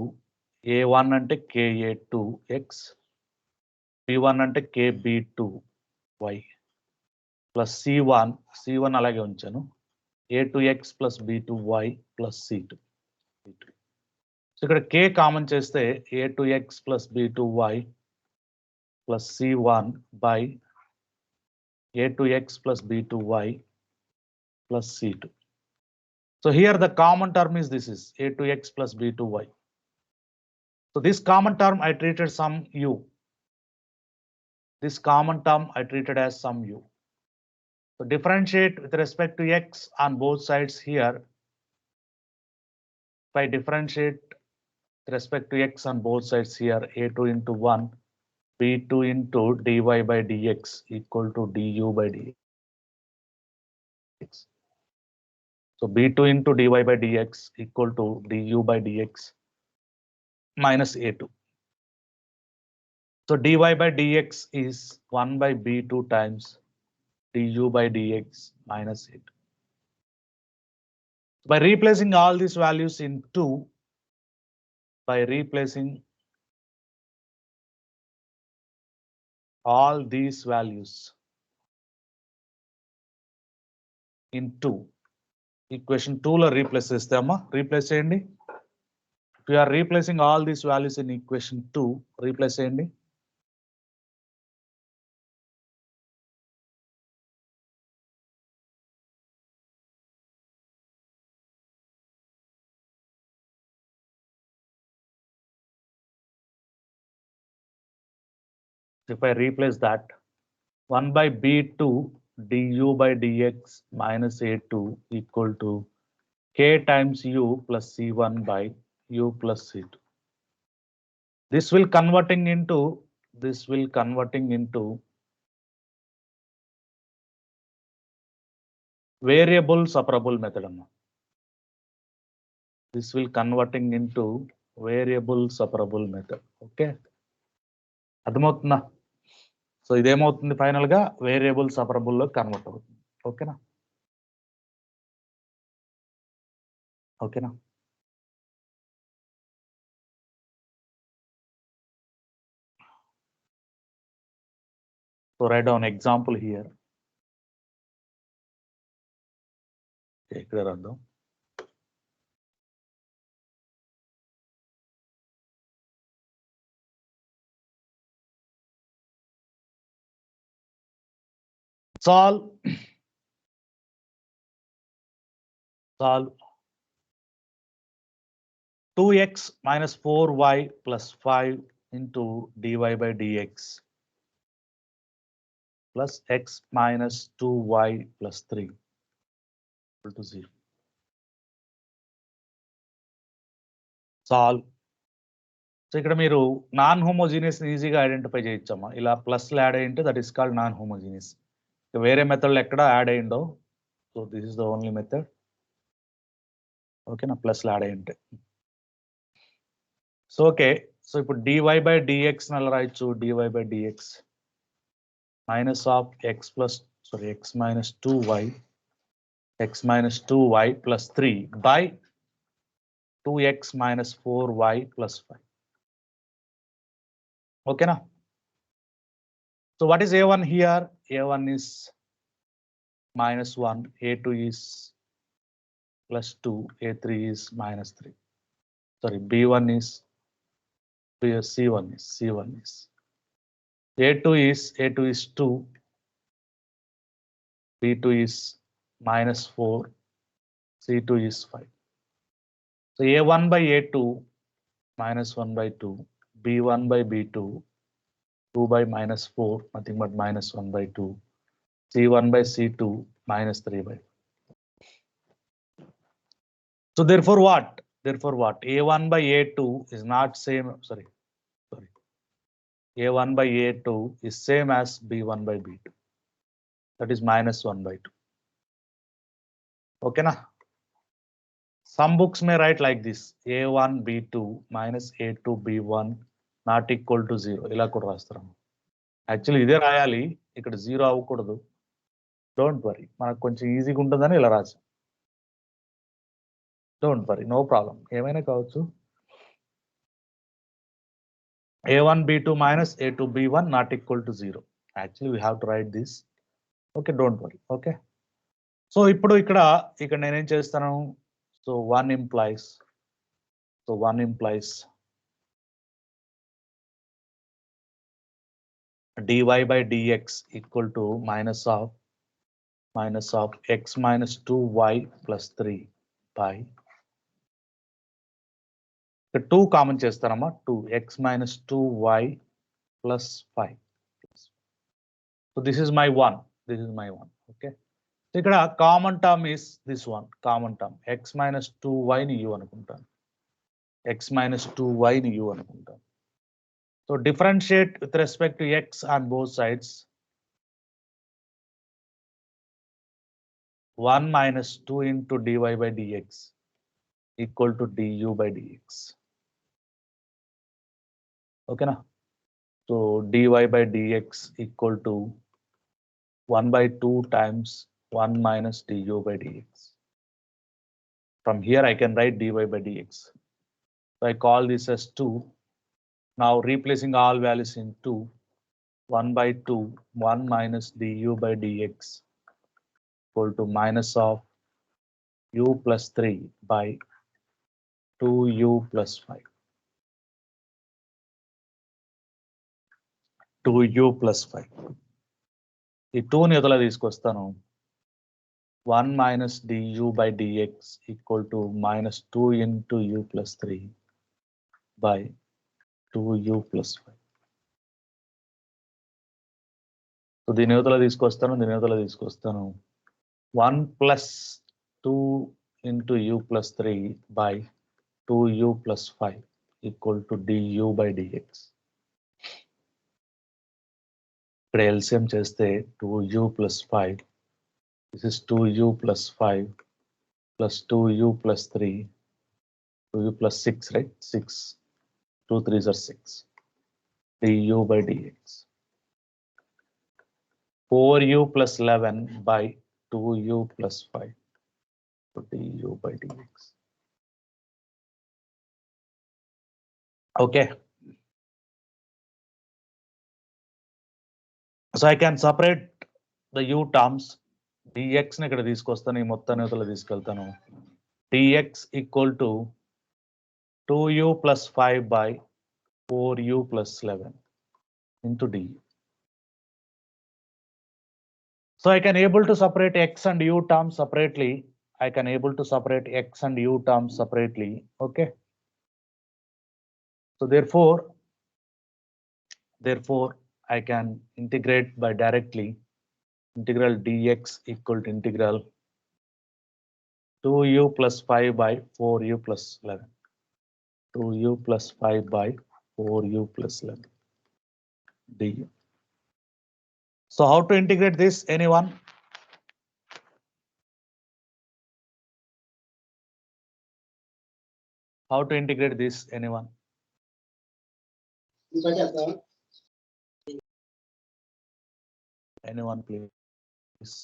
A1 ante KA2x, B1 ante KB2y plus C1 అలాగే ఉంచాను A2x plus B2y plus C2. So ఇక్కడ K common చేస్తే A2x plus B2y plus C1 by A2x plus B2y plus C2. So here the common term is this is A2x plus B2y. So this common term I treated some u. This common term I treated as some u. So differentiate with respect to x on both sides here. If I differentiate with respect to x on both sides here, A2 into 1, B2 into dy by dx equal to du by dx. So B2 into dy by dx equal to du by dx minus A2. So dy by dx is 1 by B2 times du by dx minus A2. By replacing all these values in 2, by replacing all these values in 2, equation 2 lo replace chestama, replace cheyandi. If you are replacing all these values in equation 2, replace cheyandi. If I replace that, 1 by B2 du by dx minus A2 equal to K times u plus C1 by u plus C2. This will converting into variable separable method. This will converting into variable separable method. Okay. అర్థమవుతుందా? So ఇదేమవుతుంది final గా variable separable లో convert అవుతుంది. ఓకేనా? ఓకేనా? So write down example here. ఇక్కడ రాద్దాం. Solve 2x minus 4y plus 5 into dy by dx plus x minus 2y plus 3. equal to 0. Solve. So ఇక్కడ మీరు నాన్ హోమోజీనియస్ ఈజీగా ఐడెంటిఫై చేయొచ్చమ్మా. ఇలా ప్లస్ యాడ్ అయ్యింటే that is called non homogeneous. వేరే మెథడ్లో ఎక్కడ యాడ్ అయ్యిండో, so this is the only method. ఓకేనా, ప్లస్ యాడ్ అయ్యింటే. సో ఓకే, సో ఇప్పుడు dy/dx అలా రాయొచ్చు. dy/dx minus of x minus 2y plus 3 by 2x minus 4y plus 5. Okay na? So what is a1 here? A1 is minus 1, a2 is plus 2, a3 is minus 3. Sorry, b1 is c1 is a2 is 2, b2 is minus 4, c2 is 5. So a1 by a2 minus 1 by 2, b1 by b2 2 by minus 4, nothing but minus 1 by 2, c1 by c2 minus 3 by 5. So therefore what? A1 by a2 is not same, sorry. A1 by a2 is same as b1 by b2. That is minus 1 by 2. Okay na? Some books may write like this: a1 b2 minus a2 b1 not equal to 0. ఇలా కూడా రాస్తాం. Actually ఇదే రాయాలి, ఇక్కడ 0 అవ్వకూడదు. Don't worry, మనకు కొంచెం ఈజీగా ఉంటుందని ఇలా రాసాం. డోంట్ వరీ, నో ప్రాబ్లం, ఏమైనా కావచ్చు. a1 b2 minus a2 b1 not equal to 0. Actually we have to write this. Okay, don't worry. Okay, so ఇప్పుడు ఇక్కడ నేనేం చేస్తాను? So 1 implies dy by dx equal to minus of x minus 2y plus 3 by 2 common చేస్తానమ్మా. 2x minus 2y plus 5. So this is my 1. Okay, so ఇక్కడ common term is this one. Common term x minus 2y ని u అనుకుంటాను. So differentiate with respect to x on both sides. 1 minus 2 into dy by dx equal to du by dx. Okay na? So dy by dx equal to 1 by 2 times 1 minus du by dx. From here I can write dy by dx. So I call this as 2. Now replacing all values in 2, 1 by 2, 1 minus du by dx equal to minus of u plus 3 by 2u plus 5. 2u plus 5. ఈ 2ని ఎదులా తీసుకొస్తాను. 1 minus du by dx equal to minus 2 into u plus 3 by 2u plus 5. So దీని ఎదులా తీసుకొస్తాను. 1 plus 2 into u plus 3 by 2u plus 5 equal to du by dx. ఇక్కడ LCM చేస్తే 2u plus 5. This is 2u plus 5 plus 2u plus 3, 2u plus 6, right? 6, 2 3s are 6. du by dx. 4u plus 11 by 2u plus 5. So du by dx. Okay. So I can separate the u terms. dx ని ఇక్కడ తీసుకొస్తాను, ఈ మొత్తాన్ని ఇవతల తీసుకెళ్తాను. dx equal to 2u plus 5 by 4u plus 11 into du. So I can able to separate x and u terms separately. Okay. So therefore I can integrate by directly. Integral dx equal to integral 2u plus 5 by 4u plus 11. 2u plus 5 by 4u plus 11 du. So how to integrate this? Anyone? How to integrate this? Anyone? Anyone, please?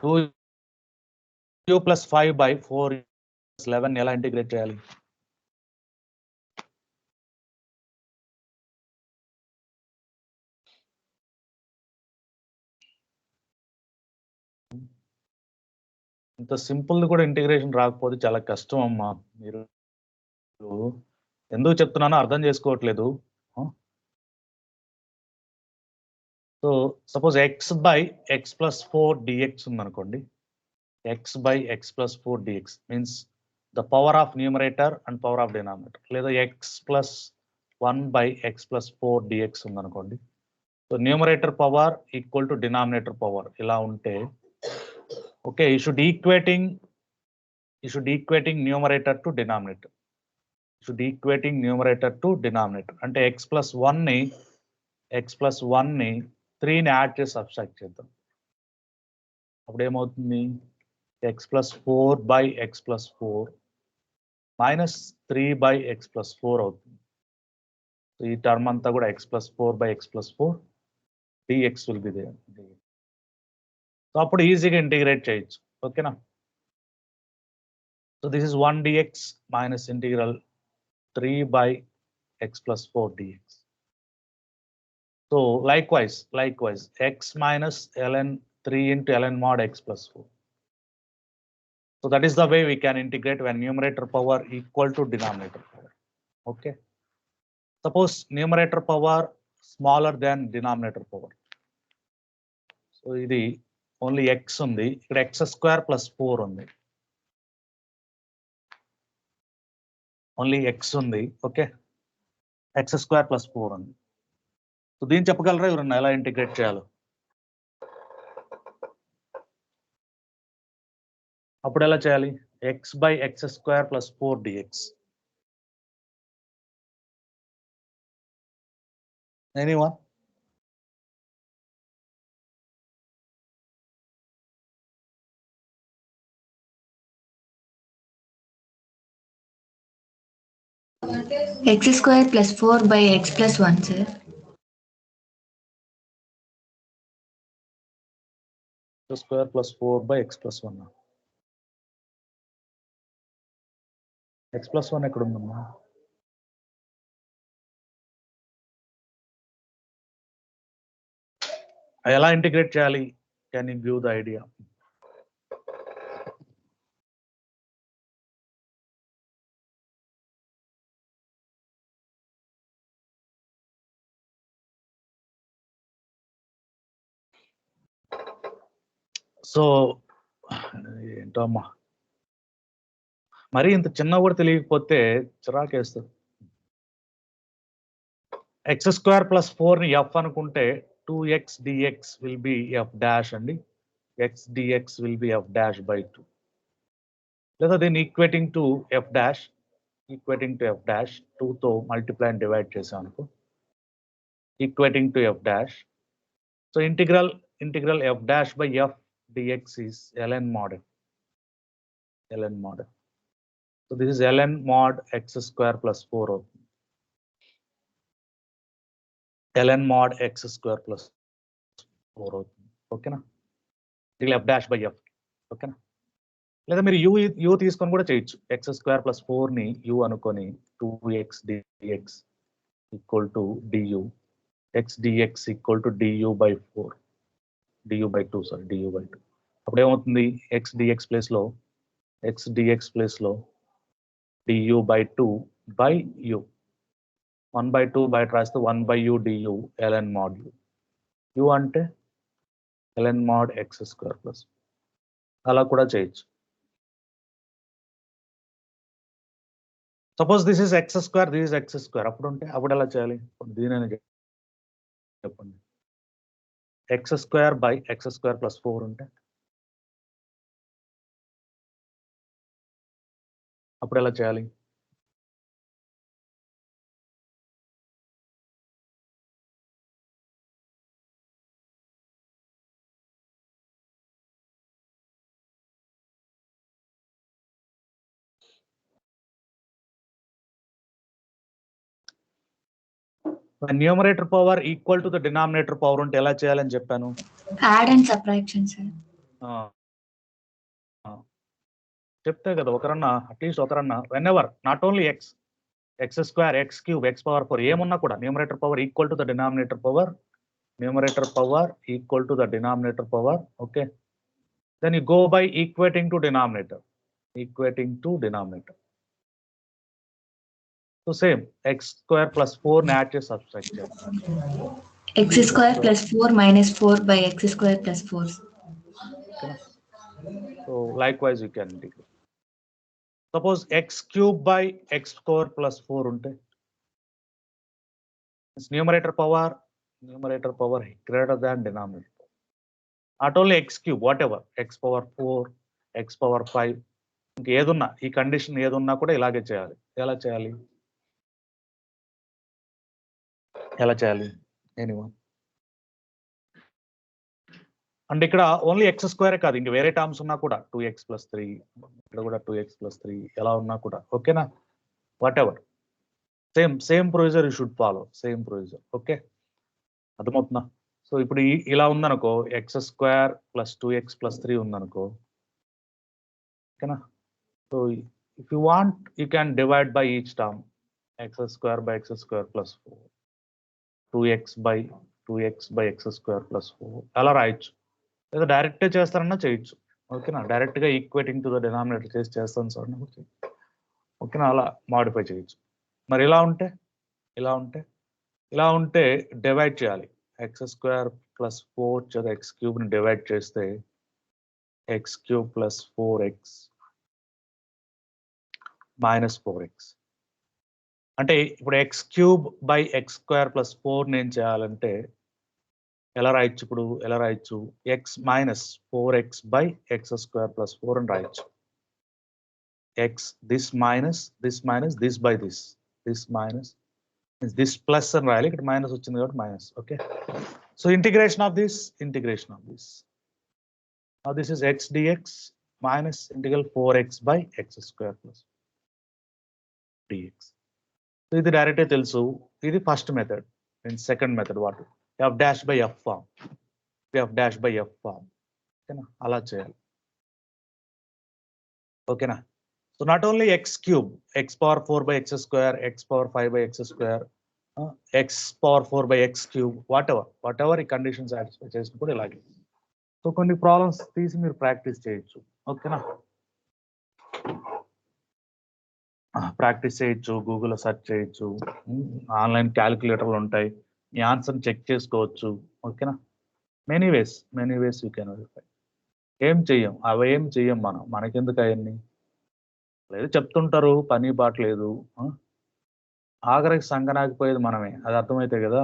2u plus 5 by 4 plus 11 ఎలా integrate చేయాలి? ఇంత simple కూడా integration రాకపోతే చాలా కష్టం అమ్మా. మీరు ఎందుకు చెప్తున్నానో అర్థం చేసుకోవట్లేదు. So suppose x by x plus 4 dx ఉందనుకోండి. x by x plus 4 dx means the power of numerator and power of denominator. లేదా x plus 1 by x plus 4 dx ఉందనుకోండి. So numerator power equal to denominator power ఇలా ఉంటే okay, you should equating numerator to denominator. Equating numerator to denominator అంటే x plus 1ని 3ని add చేసి subtract చేద్దాం. అప్పుడు ఏమవుతుంది? x plus 4 by x plus 4 minus 3 by x plus 4 అవుతుంది. So ఈ టర్మ్ అంతా కూడా x plus 4 by x plus 4 dx will be there. So అప్పుడు ఈజీగా ఇంటిగ్రేట్ చేయొచ్చు. ఓకేనా? So this is 1 dx minus integral 3 by x plus 4 dx. So likewise x minus ln 3 into ln mod x plus 4. So that is the way we can integrate when numerator power equal to denominator power. Okay. Suppose numerator power smaller than denominator power. So ఇది only x ఉంది, ఇక్కడ x square plus 4 ఉంది. Only x ఉంది. Okay, x square plus 4 ఉంది. So దీన్ని చెప్పగలరా ఎవరన్నా ఎలా ఇంటిగ్రేట్ చేయాలో? అప్పుడు ఎలా చేయాలి? x by x square plus 4 dx. Anyone? x square plus 4 by x plus 1, sir. X square plus 4 by x plus 1. x plus 1 ఎక్కడ ఉందమ్మా? ఎలా ఇంటిగ్రేట్ చేయాలి? Can you give the idea? So ఏంటో అమ్మా, మరి ఇంత చిన్న కూడా తెలియకపోతే చిరాకేస్తుంది. x square plus 4ని f అనుకుంటే 2x dx will be f dash అండి. x dx will be f dash by 2. లేదా దీన్ని ఈక్వేటింగ్ టు f dash 2తో మల్టిప్లై అండ్ డివైడ్ చేసాం అనుకో, equating to f dash. So integral f dash by f dx is ln mod f. So this is ln mod x square plus 4 అవుతుంది. ln mod x square plus 4 అవుతుంది. ఓకేనా? Integral f dash by f. ఓకేనా? లేదా మీరు u తీసుకొని కూడా చేయొచ్చు. x square plus 4ని u అనుకొని 2x dx equal to du, x dx equal to du by 4, du by 2. అప్పుడు ఏమవుతుంది? x dx ప్లేస్ లో du by 2 by u. 1 by 2 బయట రాస్తే 1 by u du ln mod u. u అంటే ln mod x square plus. అలా కూడా చేయొచ్చు. Suppose this is x square, this is x square. అప్పుడు ఎలా చేయాలి? దీనిని చెప్పండి. x square by x square plus 4 ఉంటే అప్పుడు ఎలా చేయాలి? Numerator power equal to the denominator power ఉంటే ఎలా చేయాలని చెప్పాను? Add and subtraction, sir. చెప్తే కదా ఒకరన్నా అట్లీస్ట్ ఒకరన్నా whenever not only x square x cube x power 4 ఏమున్నా కూడా numerator power equal to the denominator power, numerator power equal to the denominator power. Okay, then you go by equating to denominator, equating to denominator. So same x square plus 4 ని add చేసి subtract చేయాలి. X square plus 4 minus 4 by x square plus 4. So likewise you can integrate. Suppose x cube by x square plus 4 unte its numerator power greater than denominator. Not only x cube, whatever x power 4 x power 5 ఇంక ఏదున్నా ఈ condition ఏదున్నా కూడా ఇలాగే చేయాలి. ఎలా చేయాలి anyone? And ఇక్కడ ఓన్లీ ఎక్స్ స్క్వేరే కాదు, ఇంక వేరే టర్మ్స్ ఉన్నా కూడా 2x + 3, ఇక్కడ కూడా 2x + 3 ఎలా ఉన్నా కూడా ఓకేనా, what ever same procedure you should follow, same procedure. Okay, అర్థమవుతుందా? సో ఇప్పుడు ఇలా ఉందనుకో, x² + 2x + 3 ఉందనుకో, ఓకేనా. So if you want you can divide by each term, x² / x² + 4, 2x / x² + 4 అలా రాయొచ్చు, లేదా డైరెక్ట్గా చేస్తారన్నా చేయొచ్చు. ఓకేనా, డైరెక్ట్గా ఈక్వేటింగ్ టు ద డినామినేటర్ చేస్తాను సార్, ఓకేనా, అలా మాడిఫై చేయొచ్చు. మరి ఇలా ఉంటే డివైడ్ చేయాలి. x² + 4 చేత x³ ని డివైడ్ చేస్తే x³ + 4x - 4x. అంటే ఇప్పుడు x³ / x² + 4 నేను చేయాలంటే ఎలా రాయొచ్చు? x - 4x / x² + 4 అని రాయొచ్చు. this minus this by this minus this plus అని రాయాలి, ఇక్కడ మైనస్ వచ్చింది కాబట్టి minus. Okay, so integration of this now this is x dx minus integral 4x / x² + dx. So ఇది డైరెక్టే తెలుసు, ఇది first method. And second method what f' by f form, ఓకేనా, అలా చేయాలి. ఓకేనా, so not only x³ x power 4 / x², x power 5 / x², x power 4 / x³ what ever ఈ condition satisfy చేసిన కూడా ఇలాగే. సో కొన్ని ప్రాబ్లమ్స్ తీసి మీరు ప్రాక్టీస్ చేయొచ్చు. ఓకేనా, ప్రాక్టీస్ చేయొచ్చు, గూగుల్లో సెర్చ్ చేయొచ్చు, ఆన్లైన్ క్యాలిక్యులేటర్లు ఉంటాయి, మీ ఆన్సర్ చెక్ చేసుకోవచ్చు. ఓకేనా, many ways you can verify. ఏం చెయ్యం మనకెందుకు అవన్నీ, లేదు చెప్తుంటారు, పని బాట లేదు, ఆఖరికి సంగనాకపోయేది మనమే, అది అర్థమైతే కదా.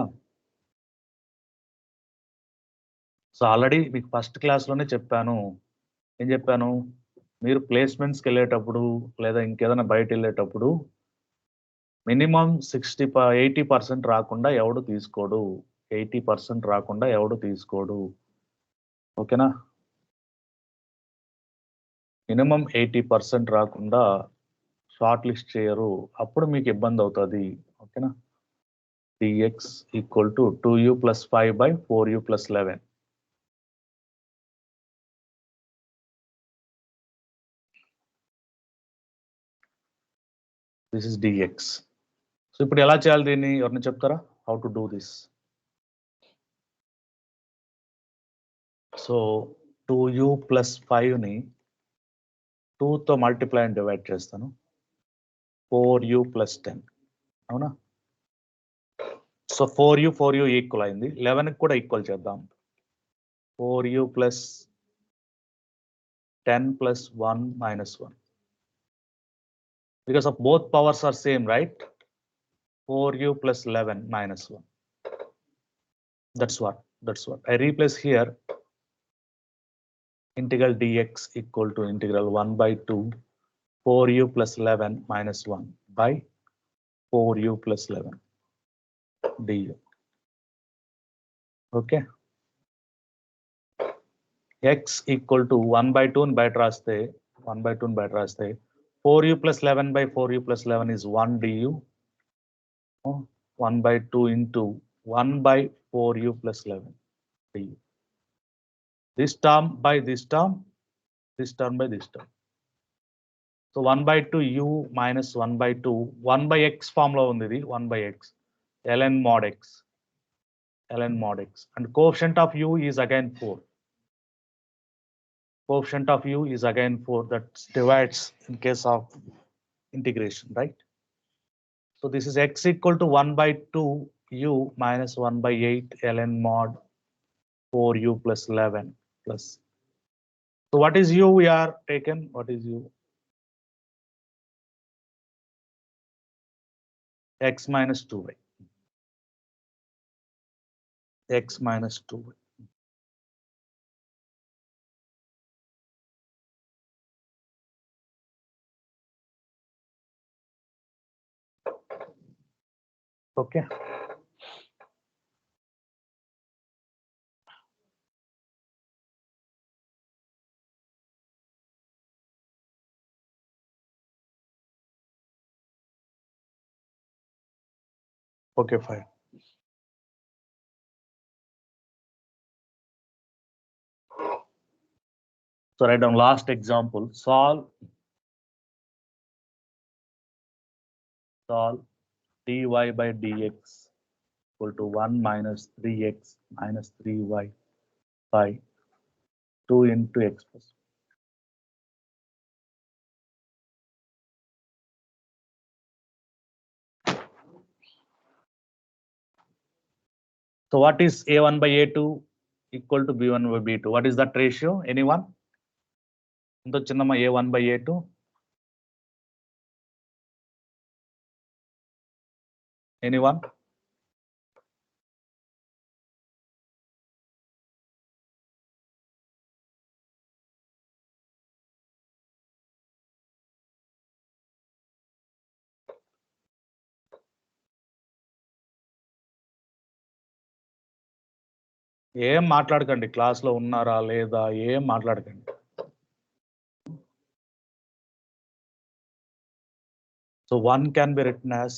సో ఆల్రెడీ మీకు ఫస్ట్ క్లాస్లోనే చెప్పాను, ఏం చెప్పాను, మీరు ప్లేస్మెంట్స్కి వెళ్ళేటప్పుడు లేదా ఇంకేదైనా బయట వెళ్ళేటప్పుడు మినిమం 80% రాకుండా ఎవడు తీసుకోడు, 80% రాకుండా ఎవడు తీసుకోడు. ఓకేనా, మినిమం 80% రాకుండా షార్ట్ లిస్ట్ చేయరు, అప్పుడు మీకు ఇబ్బంది అవుతుంది. ఓకేనా, dx = 2u + 5 / 4u + 11. This is dx. So ఇప్పుడు ఎలా చేయాలి దీన్ని, ఎవరిని చెప్తారా? How to do this? So 2u + 5ని 2తో మల్టిప్లై అండ్ డివైడ్ చేస్తాను, 4u + 10, అవునా. సో 4u ఈక్వల్ అయింది, 11కి కూడా ఈక్వల్ చేద్దాం. 4u + 10 + 1 - 1, because of both powers are same, right? 4u + 11 - 1. That's what I replace here. Integral dx = integral 1/2 4u plus 11 minus 1 by 4u plus 11 du. Okay. X equal to 1 by 2 by raste 1 by 2 by raste 4u plus 11 by 4u plus 11 is 1 du. 1 by 2 into 1 by 4u plus 11 du. This term by this term by this term. So 1 by 2 u minus 1 by 2 1 by x formula undi 1 by x ln mod x and coefficient of u is again 4. Coefficient of u is again 4 that divides in case of integration, right? So this is x equal to 1 by 2 u minus 1 by 8 ln mod 4u plus 11 plus. So what is u we are taken? What is u? X minus 2y. X minus 2y. Okay. Okay, fine. So write down last example. Solve dy by dx equal to 1 minus 3x minus 3y by 2 into x plus. So what is a1 by a2 equal to b1 by b2? What is that ratio? Anyone? Into chinnama a1 by a2? Anyone? ఏం మాట్లాడకండి క్లాస్లో ఉన్నారా లేదా ఏం మాట్లాడకండి. So 1 can be written as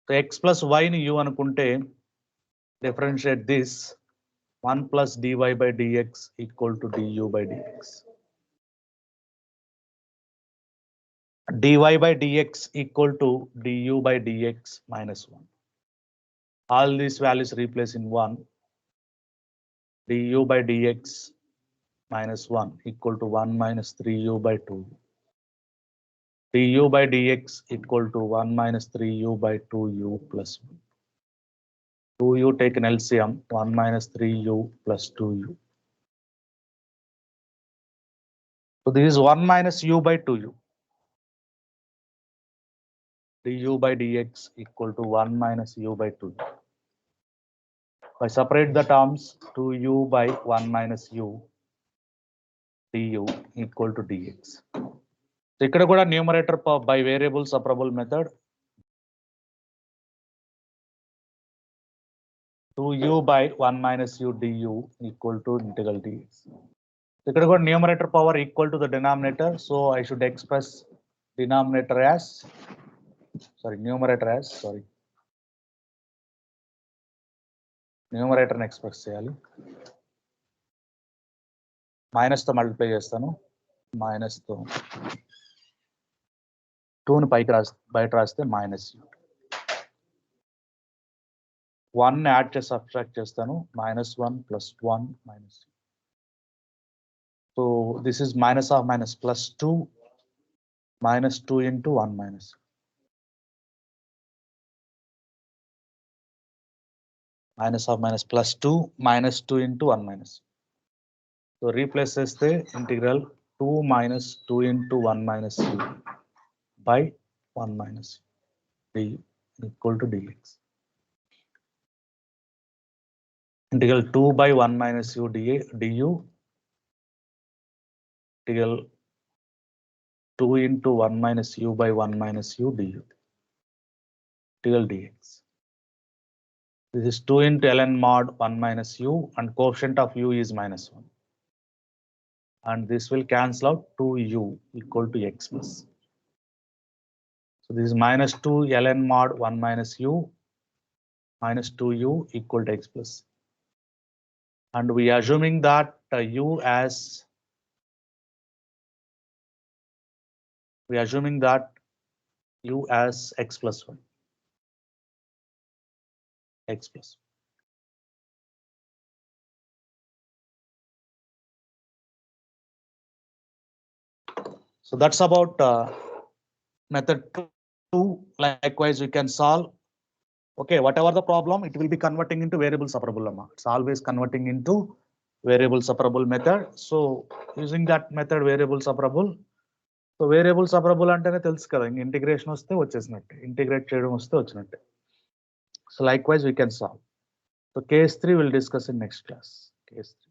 so x plus y ని u అనుకుంటే differentiate this 1 plus dy by dx equal to du by dx. dy by dx equal to du by dx minus 1. All these values replace in 1. Du by dx minus 1 equal to 1 minus 3u by 2. Du by dx equal to 1 minus 3u by 2u plus 1. 2u taken LCM 1 minus 3u plus 2u. So this is 1 minus u by 2u. Du by dx equal to 1 minus u by 2u. If I separate the terms, 2u by 1 minus u du equal to dx. So ikkada kuda numerator by variable separable method. 2u by 1 minus u du equal to integral dx. Ikkada kuda numerator power equal to the denominator. So I should express denominator as numerator as numerator express చేయాలి. Minus తో multiply చేస్తాను. Minus తో 2 ని బయట రాస్తే minus u. 1 ని add చేసి subtract చేస్తాను. -1 + 1 - u. So this is minus of minus plus 2 minus 2 into 1 minus. Minus of minus plus 2 minus 2 into 1 minus. So replaces the integral 2 minus 2 into 1 minus u by 1 minus du equal to dx. Integral 2 by 1 minus u du. Integral 2 into 1 minus u by 1 minus u du. Integral dx. This is 2 into ln mod 1 minus u, and coefficient of u is minus 1. And this will cancel out 2u equal to x plus. So this is minus 2 ln mod 1 minus u minus 2u equal to x plus. And we are assuming that u as x plus 1. X plus. So that's about method 2. Likewise, we can solve. Okay, whatever the problem, it will be converting into variable separable. It's always converting into variable separable method. So using that method, variable separable. So variable separable antene telusu kada, integration vaste vachesinatte, integrate cheyadam vaste vachinatte. So likewise we can solve. So case 3 we'll discuss in next class. Case 3.